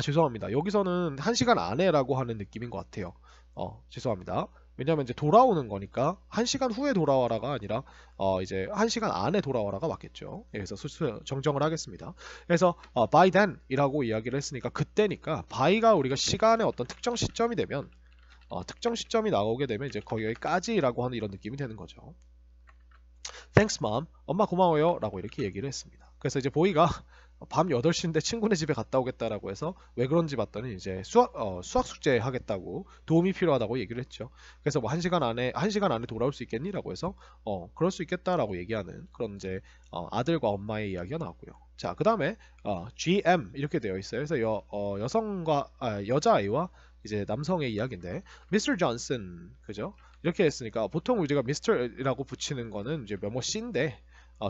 죄송합니다. 여기서는 1시간 안에라고 하는 느낌인 것 같아요. 죄송합니다. 왜냐면 이제 돌아오는 거니까 1시간 후에 돌아와라가 아니라 이제 1시간 안에 돌아와라가 맞겠죠. 그래서 정정을 하겠습니다. 그래서 by then 이라고 이야기를 했으니까 그때니까 by가 우리가 시간의 어떤 특정 시점이 되면 특정 시점이 나오게 되면 이제 거기까지라고 하는 이런 느낌이 되는 거죠. Thanks mom. 엄마 고마워요 라고 이렇게 얘기를 했습니다. 그래서 이제 보이가 밤 8시인데 친구네 집에 갔다 오겠다라고 해서 왜 그런지 봤더니 이제 수학 숙제 하겠다고 도움이 필요하다고 얘기를 했죠. 그래서 뭐 1시간 안에 돌아올 수 있겠니? 라고 해서 그럴 수 있겠다라고 얘기하는 그런 이제 아들과 엄마의 이야기가 나왔고요. 자, 그 다음에 GM 이렇게 되어 있어요. 그래서 여자아이와 이제 남성의 이야기인데 Mr. Johnson 그죠? 이렇게 했으니까 보통 우리가 Mr이라고 붙이는 거는 이제 뭐뭐 씨인데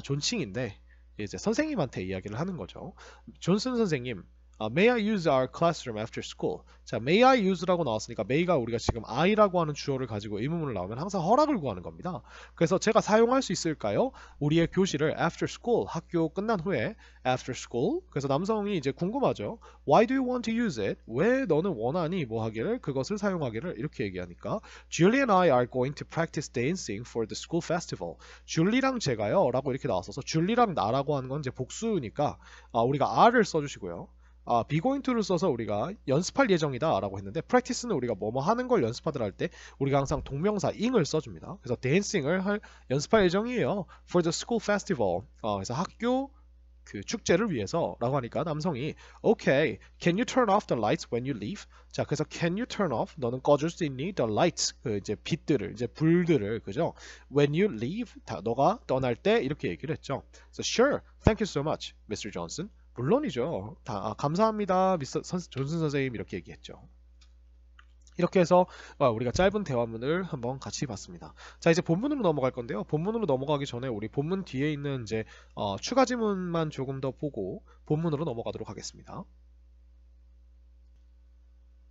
존칭인데 이제 선생님한테 이야기를 하는 거죠. 존슨 선생님, may I use our classroom after school? 자, may I use라고 나왔으니까 may가 우리가 지금 I라고 하는 주어를 가지고 의문문을 나오면 항상 허락을 구하는 겁니다. 그래서 제가 사용할 수 있을까요? 우리의 교실을 after school, 학교 끝난 후에 after school. 그래서 남성이 이제 궁금하죠. Why do you want to use it? 왜 너는 원하니 뭐 하기를 그것을 사용하기를 이렇게 얘기하니까 Julie and I are going to practice dancing for the school festival. 줄리랑 제가요 라고 이렇게 나왔어서 줄리랑 나라고 하는 건 이제 복수니까 우리가 R을 써주시고요. be going to를 써서 우리가 연습할 예정이다 라고 했는데 practice는 우리가 뭐뭐 하는 걸 연습하더라 할 때 우리가 항상 동명사 ing을 써줍니다. 그래서 dancing을 연습할 예정이에요. for the school festival. 그래서 학교 그 축제를 위해서 라고 하니까 남성이 Okay, can you turn off the lights when you leave? 자, 그래서 can you turn off? 너는 꺼줄 수 있니? The lights, 그 이제 빛들을, 이제 불들을, 그죠? When you leave, 너가 떠날 때 이렇게 얘기를 했죠. So sure, thank you so much, Mr. Johnson. 물론이죠. 감사합니다, 존슨 선생님 이렇게 얘기했죠. 이렇게 해서 우리가 짧은 대화문을 한번 같이 봤습니다. 자, 이제 본문으로 넘어갈 건데요. 본문으로 넘어가기 전에 우리 본문 뒤에 있는 이제 추가 지문만 조금 더 보고 본문으로 넘어가도록 하겠습니다.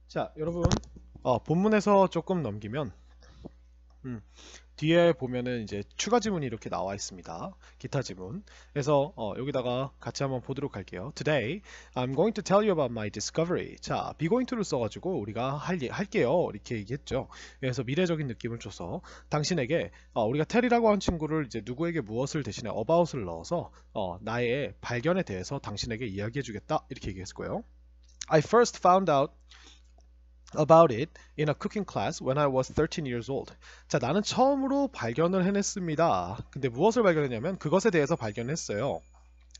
자, 여러분 본문에서 조금 넘기면 뒤에 보면은 이제 추가 지문이 이렇게 나와 있습니다. 기타 지문. 그래서 여기다가 같이 한번 보도록 할게요. Today, I'm going to tell you about my discovery. 자, be going to를 써가지고 우리가 할게요. 이렇게 얘기했죠. 그래서 미래적인 느낌을 줘서 당신에게 우리가 tell이라고 한 친구를 이제 누구에게 무엇을 대신에 about을 넣어서 나의 발견에 대해서 당신에게 이야기해주겠다. 이렇게 얘기했을 거예요. I first found out about it in a cooking class when I was 13 years old. 자, 나는 처음으로 발견을 해냈습니다. 근데 무엇을 발견했냐면 그것에 대해서 발견했어요.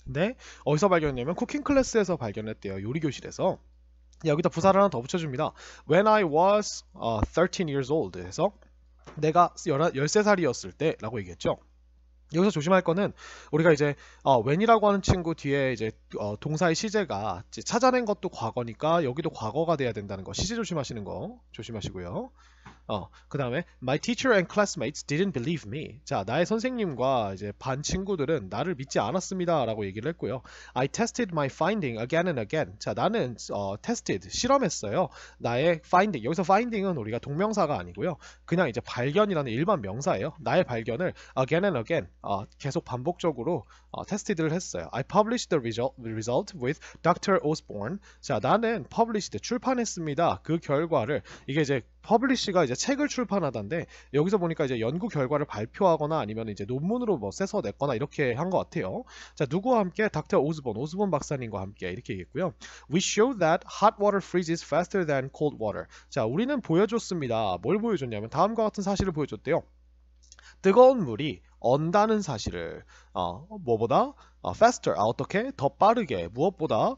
근데 어디서 발견했냐면 쿠킹 클래스에서 발견했대요. 요리 교실에서. 여기다 부사를 하나 더 붙여줍니다. When I was 13 years old 해서 내가 13살이었을 때 라고 얘기했죠. 여기서 조심할 거는 우리가 이제 when이라고 하는 친구 뒤에 이제 동사의 시제가 이제 찾아낸 것도 과거니까 여기도 과거가 돼야 된다는 거. 시제 조심하시는 거 조심하시고요. 그 다음에 My teacher and classmates didn't believe me. 자, 나의 선생님과 이제 반 친구들은 나를 믿지 않았습니다 라고 얘기를 했고요. I tested my finding again and again. 자, 나는 tested, 실험했어요. 나의 finding, 여기서 finding은 우리가 동명사가 아니고요. 그냥 이제 발견이라는 일반 명사예요. 나의 발견을 again and again, 계속 반복적으로 tested를 했어요. I published the result with Dr. Osborne. 자, 나는 published, 출판했습니다. 그 결과를, 이게 이제 publish가 이제 책을 출판하다인데 여기서 보니까 이제 연구 결과를 발표하거나 아니면 이제 논문으로 뭐 써서 냈거나 이렇게 한 것 같아요. 자, 누구와 함께? 닥터 오스본 박사님과 함께 이렇게 얘기했고요. We showed that hot water freezes faster than cold water. 자, 우리는 보여줬습니다. 뭘 보여줬냐면 다음과 같은 사실을 보여줬대요. 뜨거운 물이 언다는 사실을 뭐보다 faster 어떻게 더 빠르게 무엇보다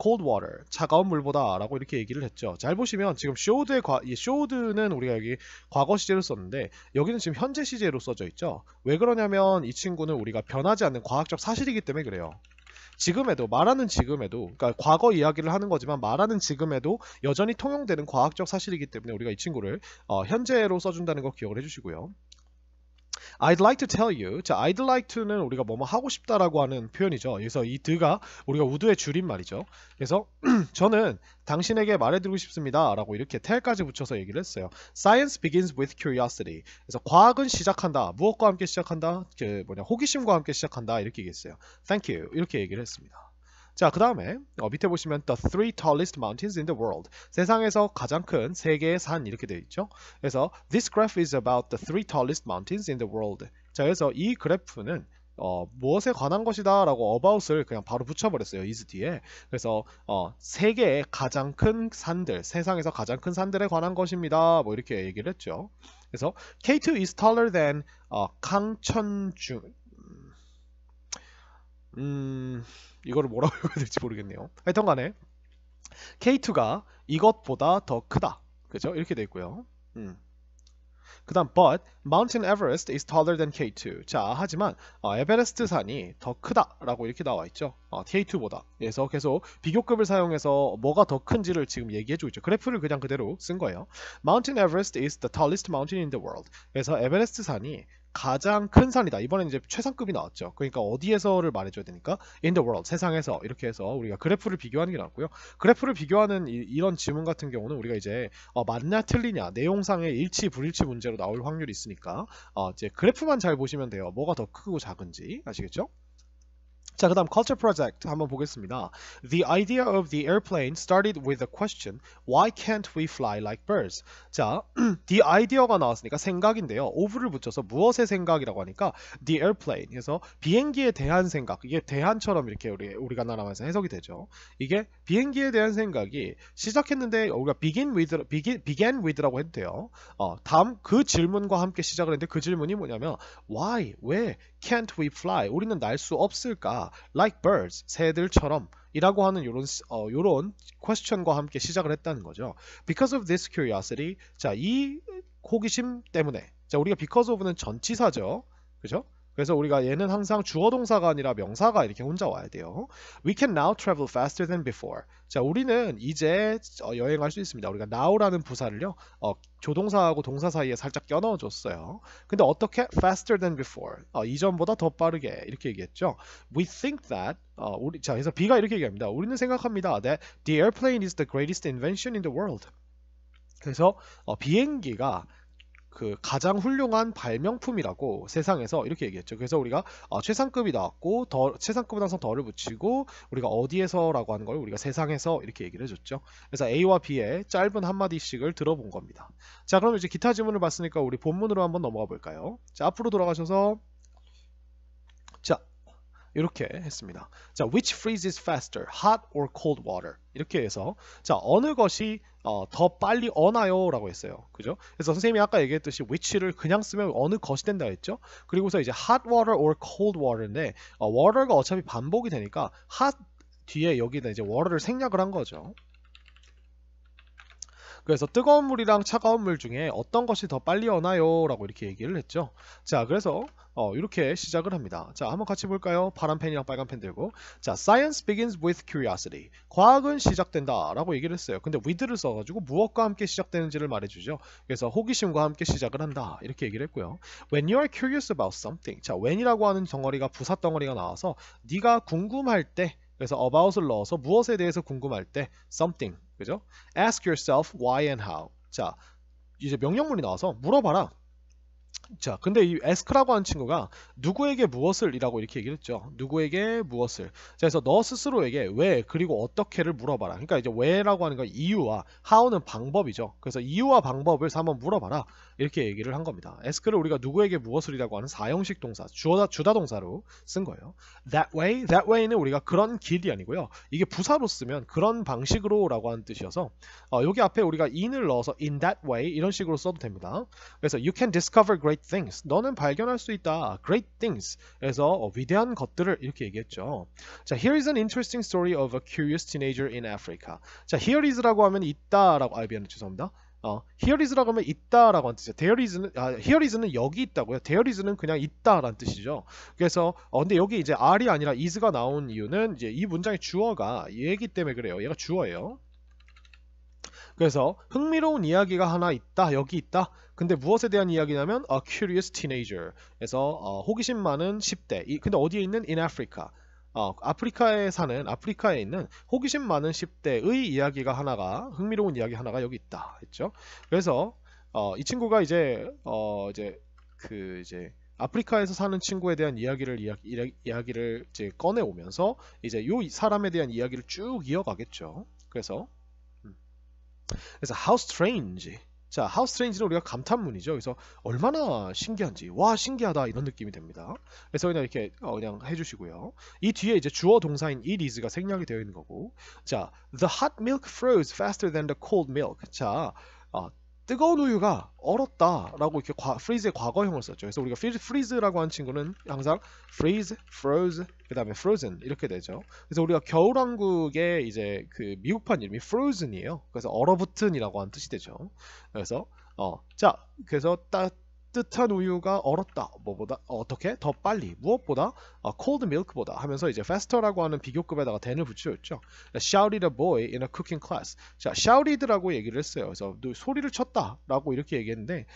cold water 차가운 물보다라고 이렇게 얘기를 했죠. 잘 보시면 지금 showed의 이 showed는 우리가 여기 과거 시제로 썼는데 여기는 지금 현재 시제로 써져 있죠. 왜 그러냐면 이 친구는 우리가 변하지 않는 과학적 사실이기 때문에 그래요. 지금에도 말하는 지금에도 그러니까 과거 이야기를 하는 거지만 말하는 지금에도 여전히 통용되는 과학적 사실이기 때문에 우리가 이 친구를 현재로 써준다는 거 기억을 해주시고요. I'd like to tell you. 자, I'd like to는 우리가 뭐뭐 하고 싶다라고 하는 표현이죠. 그래서 이 드가 우리가 would의 줄임말이죠. 그래서 저는 당신에게 말해드리고 싶습니다라고 이렇게 tell까지 붙여서 얘기를 했어요. Science begins with curiosity. 그래서 과학은 시작한다. 무엇과 함께 시작한다? 호기심과 함께 시작한다. 이렇게 얘기했어요. Thank you. 이렇게 얘기를 했습니다. 자, 그 다음에 밑에 보시면 the three tallest mountains in the world. 세상에서 가장 큰 세 개의 산 이렇게 되어 있죠. 그래서 this graph is about the three tallest mountains in the world. 자, 그래서 이 그래프는 무엇에 관한 것이다 라고 about을 그냥 바로 붙여버렸어요. is 뒤에. 그래서 세 개의 가장 큰 산들, 세상에서 가장 큰 산들에 관한 것입니다. 뭐 이렇게 얘기를 했죠. 그래서 K2 is taller than 강천중 이거를 뭐라고 읽어야 될지 모르겠네요. 하여튼 간에 K2가 이것보다 더 크다. 그죠? 이렇게 돼 있고요. 그 다음 but Mountain Everest is taller than K2. 자, 하지만 에베레스트 산이 더 크다라고 이렇게 나와 있죠. K2보다. 그래서 계속 비교급을 사용해서 뭐가 더 큰지를 지금 얘기해주고 있죠. 그래프를 그냥 그대로 쓴 거예요. Mountain Everest is the tallest mountain in the world. 그래서 에베레스트 산이 가장 큰 산이다. 이번엔 이제 최상급이 나왔죠. 그러니까 어디에서를 말해줘야 되니까 in the world, 세상에서 이렇게 해서 우리가 그래프를 비교하는 게 낫고요. 그래프를 비교하는 이런 지문 같은 경우는 우리가 이제 맞냐 틀리냐 내용상의 일치 불일치 문제로 나올 확률이 있으니까 이제 그래프만 잘 보시면 돼요. 뭐가 더 크고 작은지 아시겠죠? 자, 그 다음 culture project 한번 보겠습니다. The idea of the airplane started with the question Why can't we fly like birds? 자, the idea가 나왔으니까 생각인데요. of를 붙여서 무엇의 생각이라고 하니까 the airplane. 그래서 비행기에 대한 생각. 이게 대한처럼 이렇게 우리가 나라에서 해석이 되죠. 이게 비행기에 대한 생각이 시작했는데 우리가 began with라고 해도 돼요. 다음 그 질문과 함께 시작을 했는데 그 질문이 뭐냐면 Why? 왜? Can't we fly? 우리는 날 수 없을까? Like birds, 새들처럼 이라고 하는 요런 question과 함께 시작을 했다는 거죠. Because of this curiosity, 자, 이 호기심 때문에, 자, 우리가 because of는 전치사죠. 그죠? 그래서 우리가 얘는 항상 주어 동사가 아니라 명사가 이렇게 혼자 와야 돼요. We can now travel faster than before. 자, 우리는 이제 여행할 수 있습니다. 우리가 now라는 부사를요, 조동사하고 동사 사이에 살짝 껴넣어줬어요. 근데 어떻게? Faster than before. 이전보다 더 빠르게 이렇게 얘기했죠. We think that 자, 그래서 B가 이렇게 얘기합니다. 우리는 생각합니다. That the airplane is the greatest invention in the world. 그래서 비행기가 그 가장 훌륭한 발명품이라고 세상에서 이렇게 얘기했죠. 그래서 우리가 최상급이 나왔고 최상급은 항상 더를 붙이고 우리가 어디에서라고 하는 걸 우리가 세상에서 이렇게 얘기를 해줬죠. 그래서 A와 B의 짧은 한마디씩을 들어본 겁니다. 자, 그럼 이제 기타 지문을 봤으니까 우리 본문으로 한번 넘어가 볼까요? 자, 앞으로 돌아가셔서 자, 이렇게 했습니다. 자, which freezes faster, hot or cold water? 이렇게 해서 자, 어느 것이 더 빨리 어나요? 라고 했어요. 그죠? 그래서 선생님이 아까 얘기했듯이 which를 그냥 쓰면 어느 것이 된다 했죠? 그리고서 이제 hot water or cold water인데 water가 어차피 반복이 되니까 hot 뒤에 여기다 이제 water를 생략을 한 거죠. 그래서 뜨거운 물이랑 차가운 물 중에 어떤 것이 더 빨리 어나요? 라고 이렇게 얘기를 했죠. 자, 그래서 이렇게 시작을 합니다. 자, 한번 같이 볼까요? 파란 펜이랑 빨간 펜 들고. 자, Science begins with curiosity. 과학은 시작된다 라고 얘기를 했어요. 근데 with를 써가지고 무엇과 함께 시작되는지를 말해주죠. 그래서 호기심과 함께 시작을 한다 이렇게 얘기를 했고요. When you are curious about something. 자, when이라고 하는 덩어리가 부사 덩어리가 나와서 네가 궁금할 때, 그래서 about을 넣어서 무엇에 대해서 궁금할 때 something, 그죠? Ask yourself why and how. 자, 이제 명령문이 나와서 물어봐라. 자, 근데 이 ask라고 하는 친구가 누구에게 무엇을 이라고 이렇게 얘기를 했죠. 누구에게 무엇을. 자, 그래서 너 스스로에게 왜 그리고 어떻게를 물어봐라. 그러니까 이제 왜라고 하는 건 이유와 how는 방법이죠. 그래서 이유와 방법을 한번 물어봐라 이렇게 얘기를 한 겁니다. ask를 우리가 누구에게 무엇을이라고 하는 사형식 동사 주다 동사로 쓴 거예요. That way는 우리가 그런 길이 아니고요. 이게 부사로 쓰면 그런 방식으로 라고 하는 뜻이어서 여기 앞에 우리가 in을 넣어서 in that way 이런 식으로 써도 됩니다. 그래서 you can discover great things. 너는 발견할 수 있다. great things. 그래서 위대한 것들을 이렇게 얘기했죠. 자, here is an interesting story of a curious teenager in Africa. 자, here is라고 하면 있다라고 미안해 죄송합니다. here is라고 하면 있다라고 하는 뜻이죠. here is는 여기 있다고요. there is는 그냥 있다라는 뜻이죠. 그래서 근데 여기 이제 are이 아니라 is가 나온 이유는 이제 이 문장의 주어가 얘기 때문에 그래요. 얘가 주어예요. 그래서 흥미로운 이야기가 하나 있다. 여기 있다. 근데 무엇에 대한 이야기냐면 a curious teenager. 그래서 호기심 많은 10대. 근데 어디에 있는 in Africa. 아프리카에 있는 호기심 많은 10대의 이야기가 하나가 흥미로운 이야기 하나가 여기 있다 했죠. 그래서 이 친구가 이제 아프리카에서 사는 친구에 대한 이야기를 이제 꺼내 오면서 이제 요 사람에 대한 이야기를 쭉 이어가겠죠. 그래서 how strange. 자, how strange는 우리가 감탄문이죠. 그래서 얼마나 신기한지, 와 신기하다 이런 느낌이 됩니다. 그래서 그냥 이렇게 그냥 해주시고요. 이 뒤에 이제 주어 동사인 it is가 생략이 되어 있는 거고, 자, the hot milk froze faster than the cold milk. 자, 뜨거운 우유가 얼었다라고 이렇게 freeze의 과거형을 썼죠. 그래서 우리가 freeze라고 하는 친구는 항상 freeze, froze, 그 다음에 frozen 이렇게 되죠. 그래서 우리가 겨울왕국의 이제 그 미국판 이름이 frozen이에요. 그래서 얼어붙은이라고 하는 뜻이 되죠. 그래서 자, 그래서 따뜻한 우유가 얼었다. 뭐보다 어떻게? 더 빨리. 무엇보다? cold milk보다 하면서 이제 faster라고 하는 비교급에다가 than을 붙여줬죠. shouted a boy in a cooking class. 자, shouted라고 얘기를 했어요. 그래서 소리를 쳤다라고 이렇게 얘기했는데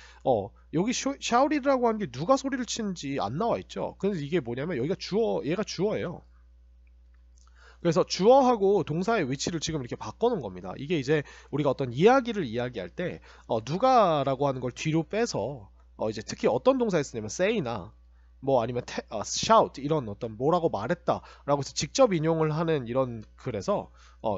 여기 shouted라고 하는 게 누가 소리를 치는지 안 나와 있죠. 그래서 이게 뭐냐면 여기가 얘가 주어예요. 그래서 주어하고 동사의 위치를 지금 이렇게 바꿔놓은 겁니다. 이게 이제 우리가 어떤 이야기를 이야기할 때 누가라고 하는 걸 뒤로 빼서 이제 특히 어떤 동사에 쓰냐면 say나 뭐 아니면 shout 이런 어떤 뭐라고 말했다라고 해서 직접 인용을 하는 이런 글에서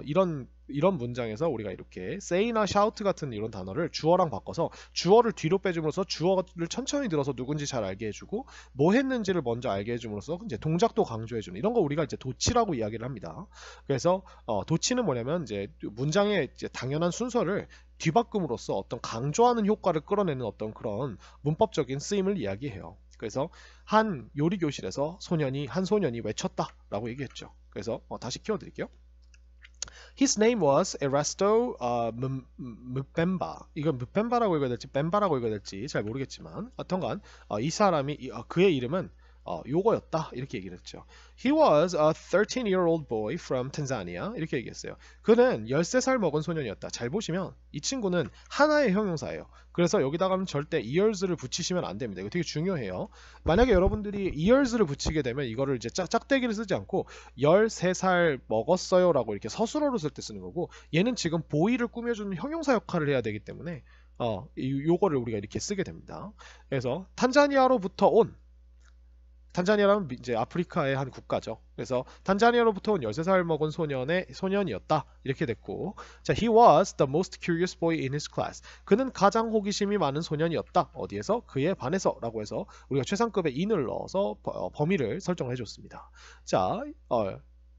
이런 문장에서 우리가 이렇게 say나 shout 같은 이런 단어를 주어랑 바꿔서 주어를 뒤로 빼줌으로써 주어를 천천히 들어서 누군지 잘 알게 해주고 뭐 했는지를 먼저 알게 해줌으로써 이제 동작도 강조해주는 이런 거 우리가 이제 도치라고 이야기를 합니다. 그래서 도치는 뭐냐면 이제 문장의 이제 당연한 순서를 뒤바꿈으로써 어떤 강조하는 효과를 끌어내는 어떤 그런 문법적인 쓰임을 이야기해요. 그래서 한 요리 교실에서 한 소년이 외쳤다라고 얘기했죠. 그래서 다시 키워드릴게요. His name was Erasto Mbemba. 이건 Mbemba라고 읽어야 될지 Bemba라고 읽어야 될지 잘 모르겠지만 하여튼간 이 사람이 그의 이름은 요거였다 이렇게 얘기를 했죠. He was a 13-year-old boy from Tanzania 이렇게 얘기했어요. 그는 13살 먹은 소년이었다. 잘 보시면 이 친구는 하나의 형용사예요. 그래서 여기다가 절대 years를 붙이시면 안 됩니다. 이거 되게 중요해요. 만약에 여러분들이 years를 붙이게 되면 이거를 이제 짝대기를 쓰지 않고 13살 먹었어요 라고 이렇게 서술어로 쓸 때 쓰는 거고 얘는 지금 boy를 꾸며주는 형용사 역할을 해야 되기 때문에 요거를 우리가 이렇게 쓰게 됩니다. 그래서 탄자니아라는 이제 아프리카의 한 국가죠. 그래서 탄자니아로부터 온 13살 먹은 소년이었다. 이렇게 됐고, 자, he was the most curious boy in his class. 그는 가장 호기심이 많은 소년이었다. 어디에서? 그의 반에서라고 해서 우리가 최상급의 in을 넣어서 범위를 설정을 해줬습니다. 자,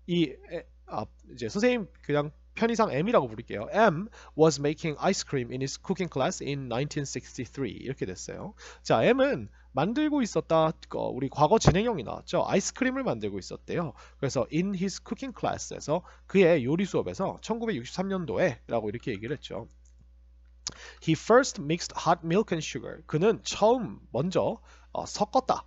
이제 선생님 그냥 편의상 M이라고 부를게요. M was making ice cream in his cooking class in 1963 이렇게 됐어요. 자, M은 만들고 있었다. 우리 과거 진행형이 나왔죠. 아이스크림을 만들고 있었대요. 그래서 in his cooking class에서 그의 요리 수업에서 1963년도에 라고 이렇게 얘기를 했죠. He first mixed hot milk and sugar. 그는 먼저 섞었다.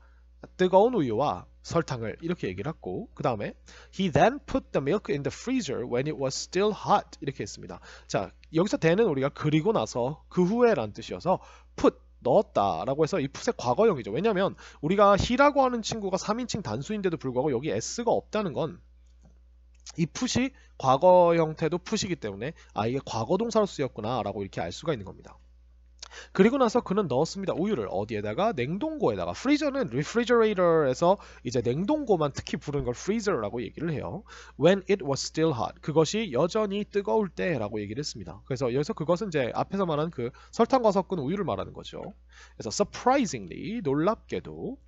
뜨거운 우유와 설탕을 이렇게 얘기를 했고 그 다음에 he then put the milk in the freezer when it was still hot 이렇게 했습니다. 자, 여기서 then은 우리가 그리고 나서 그 후에 라는 뜻이어서 put 넣었다 라고 해서 이 put의 과거형이죠. 왜냐면 우리가 he라고 하는 친구가 3인칭 단수인데도 불구하고 여기 s가 없다는 건 이 put이 과거 형태도 put이기 때문에 이게 과거 동사로 쓰였구나 라고 이렇게 알 수가 있는 겁니다. 그리고 나서 그는 넣었습니다. 우유를 어디에다가? 냉동고에다가. freezer는 refrigerator에서 이제 냉동고만 특히 부르는 걸 freezer라고 얘기를 해요. When it was still hot. 그것이 여전히 뜨거울 때라고 얘기를 했습니다. 그래서 여기서 그것은 이제 앞에서 말한 그 설탕과 섞은 우유를 말하는 거죠. 그래서 surprisingly 놀랍게도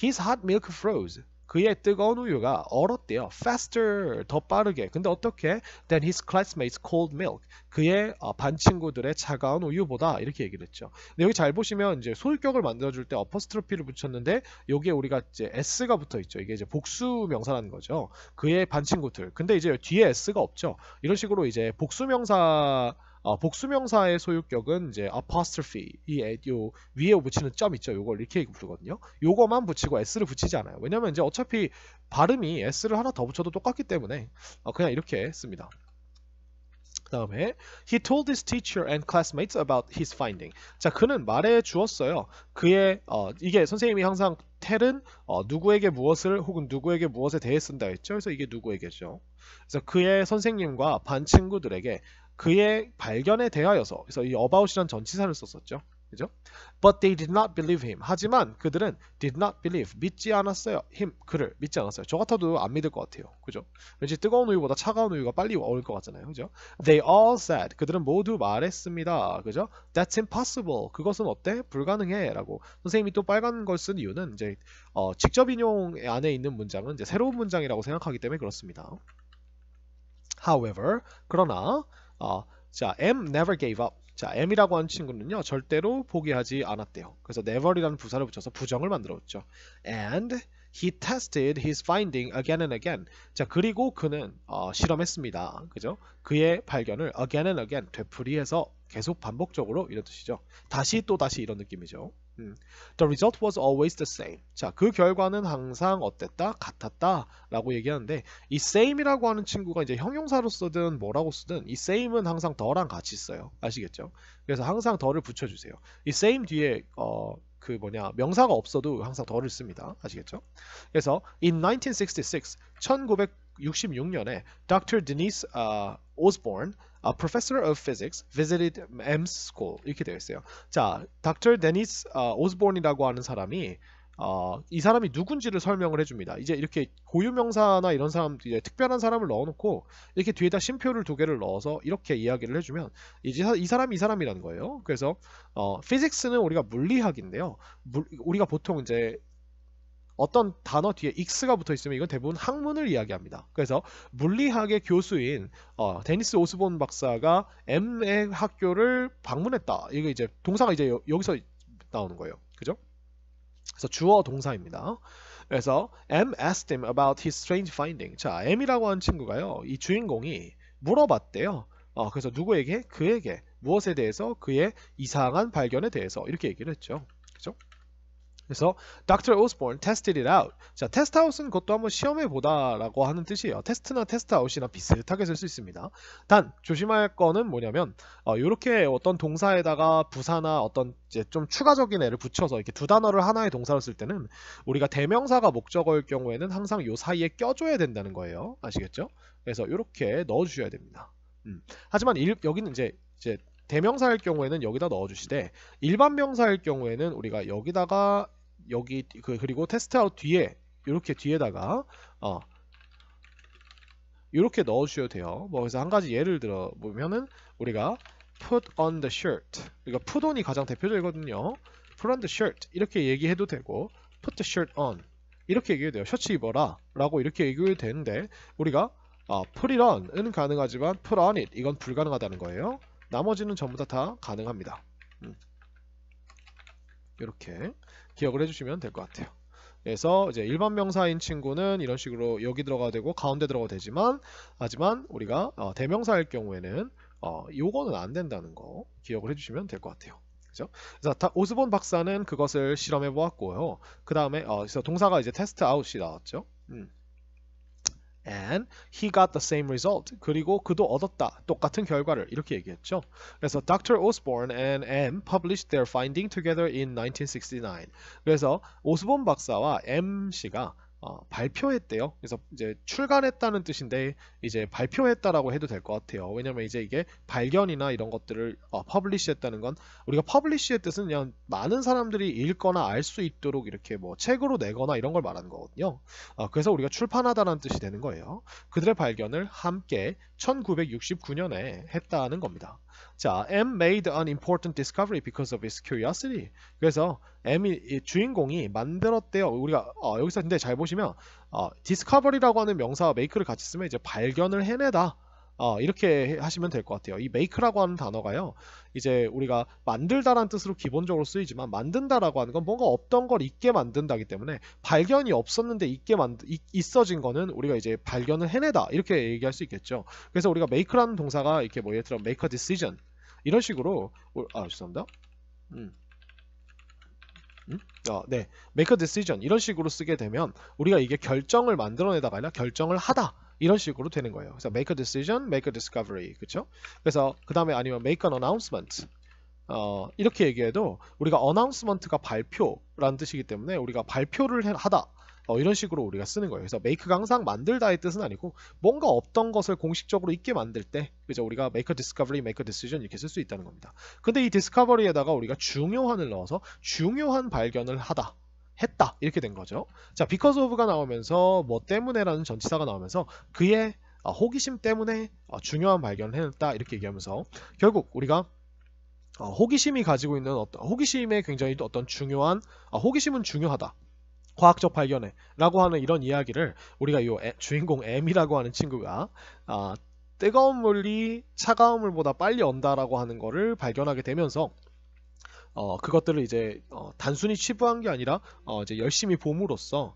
his hot milk froze. 그의 뜨거운 우유가 얼었대요. faster, 더 빠르게. 근데 어떻게? than his classmates' cold milk. 그의 반 친구들의 차가운 우유보다 이렇게 얘기를 했죠. 근데 여기 잘 보시면 이제 소유격을 만들어줄 때 어퍼스트로피를 붙였는데 여기에 우리가 이제 s가 붙어 있죠. 이게 이제 복수 명사라는 거죠. 그의 반 친구들. 근데 이제 뒤에 s가 없죠. 이런 식으로 이제 복수명사의 소유격은 이제 apostrophe 요 위에 붙이는 점 있죠. 요걸 이렇게 부르거든요. 요거만 붙이고 s를 붙이지 않아요. 왜냐면 이제 어차피 발음이 s를 하나 더 붙여도 똑같기 때문에 그냥 이렇게 씁니다. 그 다음에 he told his teacher and classmates about his finding. 자, 그는 말해 주었어요. 그의 이게 선생님이 항상 텔은 누구에게 무엇을 혹은 누구에게 무엇에 대해 쓴다 했죠. 그래서 이게 누구에게죠. 그래서 그의 선생님과 반 친구들에게 그의 발견에 대하여서 그래서 이 about이란 전치사를 썼었죠. 그죠? But they did not believe him. 하지만 그들은 did not believe. 믿지 않았어요. 그를 믿지 않았어요. 저 같아도 안 믿을 것 같아요. 그죠? 왠지 뜨거운 우유보다 차가운 우유가 빨리 올 것 같잖아요. 그죠? They all said. 그들은 모두 말했습니다. 그죠? That's impossible. 그것은 어때? 불가능해. 라고. 선생님이 또 빨간 걸 쓴 이유는 이제 직접 인용 안에 있는 문장은 이제 새로운 문장이라고 생각하기 때문에 그렇습니다. However, 그러나 자, M never gave up. 자, M이라고 하는 친구는요, 절대로 포기하지 않았대요. 그래서 never이라는 부사를 붙여서 부정을 만들었죠. And he tested his finding again and again. 자, 그리고 그는 실험했습니다. 그죠? 그의 발견을 again and again, 되풀이해서 계속 반복적으로 이런 뜻이죠. 다시 또 다시 이런 느낌이죠. The result was always the same. 자, 그 결과는 항상 어땠다? 같았다 라고 얘기하는데 이 same이라고 하는 친구가 이제 형용사로 쓰든 뭐라고 쓰든 이 same은 항상 더랑 같이 써요. 아시겠죠? 그래서 항상 더를 붙여주세요. 이 same 뒤에 명사가 없어도 항상 더를 씁니다. 아시겠죠? 그래서 in 1966년에 Dr. Denise Osborne, a professor of physics, visited M's school. 이렇게 되어 있어요. 자, Dr. Denise Osborne이라고 하는 사람이 이 사람이 누군지를 설명을 해줍니다. 이제 이렇게 고유명사나 이런 사람, 이제 특별한 사람을 넣어놓고 이렇게 뒤에다 쉼표를 두 개를 넣어서 이렇게 이야기를 해주면 이제 이 사람이라는 거예요. 그래서 physics는 우리가 물리학인데요. 우리가 보통 이제 어떤 단어 뒤에 x가 붙어 있으면 이건 대부분 학문을 이야기합니다. 그래서 물리학의 교수인 데니스 오스본 박사가 M의 학교를 방문했다. 이게 이제 동사가 이제 여기서 나오는 거예요. 그죠? 그래서 주어 동사입니다. 그래서 M asked him about his strange finding. 자, M이라고 하는 친구가요, 이 주인공이 물어봤대요. 그래서 누구에게? 그에게. 무엇에 대해서? 그의 이상한 발견에 대해서 이렇게 얘기를 했죠. 그죠? 그래서 Dr. Osborne tested it out. 자, test out은 그것도 한번 시험해 보다라고 하는 뜻이에요. 테스트나 테스트 아웃이나 비슷하게 쓸 수 있습니다. 단 조심할 거는 뭐냐면 이렇게 어떤 동사에다가 부사나 어떤 이제 좀 추가적인 애를 붙여서 이렇게 두 단어를 하나의 동사로 쓸 때는 우리가 대명사가 목적어일 경우에는 항상 요 사이에 껴줘야 된다는 거예요. 아시겠죠? 그래서 이렇게 넣어주셔야 됩니다. 하지만 여기는 이제 대명사일 경우에는 여기다 넣어주시되 일반 명사일 경우에는 우리가 여기다가 그리고 테스트 아웃 뒤에 이렇게 뒤에다가 이렇게 넣어주셔도 돼요. 뭐 그래서 한 가지 예를 들어 보면은 우리가 put on the shirt, 그러니까 put on이 가장 대표적이거든요. put on the shirt 이렇게 얘기해도 되고 put the shirt on 이렇게 얘기해도 돼요. 셔츠 입어라 라고 이렇게 얘기해도 되는데 우리가 put it on은 가능하지만 put on it 이건 불가능하다는 거예요. 나머지는 전부 다 가능합니다. 이렇게 기억을 해주시면 될 것 같아요. 그래서 이제 일반 명사인 친구는 이런 식으로 여기 들어가도 되고 가운데 들어가도 되지만 하지만 우리가 대명사일 경우에는 요거는 안 된다는 거 기억을 해주시면 될 것 같아요. 그죠? 그래서 오스본 박사는 그것을 실험해 보았고요. 그 다음에 그래서 동사가 이제 테스트 아웃이 나왔죠. And he got the same result. 그리고 그도 얻었다. 똑같은 결과를 이렇게 얘기했죠. 그래서 Dr. Osborne and M published their finding together in 1969. 그래서 오스본 박사와 M 씨가 발표했대요. 그래서 이제 출간했다는 뜻인데 이제 발표했다라고 해도 될 것 같아요. 왜냐면 이제 이게 발견이나 이런 것들을 publish했다는 건 우리가 publish의 뜻은 그냥 많은 사람들이 읽거나 알 수 있도록 이렇게 뭐 책으로 내거나 이런 걸 말하는 거거든요. 그래서 우리가 출판하다라는 뜻이 되는 거예요. 그들의 발견을 함께 1969년에 했다는 겁니다. 자, M made an important discovery because of his curiosity. 그래서 M이 이 주인공이 만들었대요. 우리가 여기서 근데 잘 보시면 discovery라고 하는 명사와 make를 같이 쓰면 이제 발견을 해내다. 이렇게 하시면 될 것 같아요. 이 make라고 하는 단어가요. 이제 우리가 만들다라는 뜻으로 기본적으로 쓰이지만 만든다라고 하는 건 뭔가 없던 걸 있게 만든다기 때문에 발견이 없었는데 있어진 거는 우리가 이제 발견을 해내다 이렇게 얘기할 수 있겠죠. 그래서 우리가 make라는 동사가 이렇게 뭐 예를 들어 make a decision 이런 식으로 죄송합니다. 네, make a decision 이런 식으로 쓰게 되면 우리가 이게 결정을 만들어내다가 아니라 결정을 하다 이런 식으로 되는 거예요. 그래서 make a decision, make a discovery, 그렇죠? 그래서 그 다음에 아니면 make an announcement 이렇게 얘기해도 우리가 announcement가 발표라는 뜻이기 때문에 우리가 발표를 하다 이런 식으로 우리가 쓰는 거예요. 그래서 make가 항상 만들다의 뜻은 아니고 뭔가 없던 것을 공식적으로 있게 만들 때 그죠? 우리가 make a discovery, make a decision 이렇게 쓸 수 있다는 겁니다. 근데 이 discovery에다가 우리가 중요한을 넣어서 중요한 발견을 했다 이렇게 된 거죠. 자, because of가 나오면서 뭐 때문에라는 전치사가 나오면서 그의 호기심 때문에 중요한 발견을 해냈다 이렇게 얘기하면서 결국 우리가 호기심이 가지고 있는 호기심에 굉장히 어떤 중요한 호기심은 중요하다. 과학적 발견에 라고 하는 이런 이야기를 우리가 이 주인공 M이라고 하는 친구가 뜨거운 물이 차가운 물보다 빨리 온다라고 하는 거를 발견하게 되면서 그것들을 이제 단순히 치부한 게 아니라 이제 열심히 봄으로써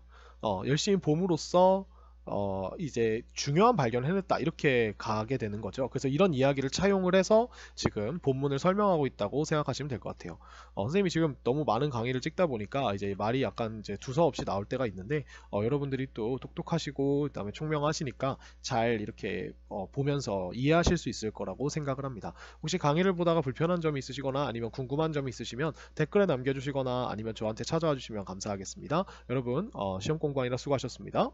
이제 중요한 발견을 해냈다 이렇게 가게 되는 거죠. 그래서 이런 이야기를 차용을 해서 지금 본문을 설명하고 있다고 생각하시면 될 것 같아요. 선생님이 지금 너무 많은 강의를 찍다 보니까 이제 말이 약간 이제 두서없이 나올 때가 있는데 여러분들이 또 똑똑하시고 그다음에 총명하시니까 잘 이렇게 보면서 이해하실 수 있을 거라고 생각을 합니다. 혹시 강의를 보다가 불편한 점이 있으시거나 아니면 궁금한 점이 있으시면 댓글에 남겨주시거나 아니면 저한테 찾아와 주시면 감사하겠습니다. 여러분 시험 공부 아니라 수고하셨습니다.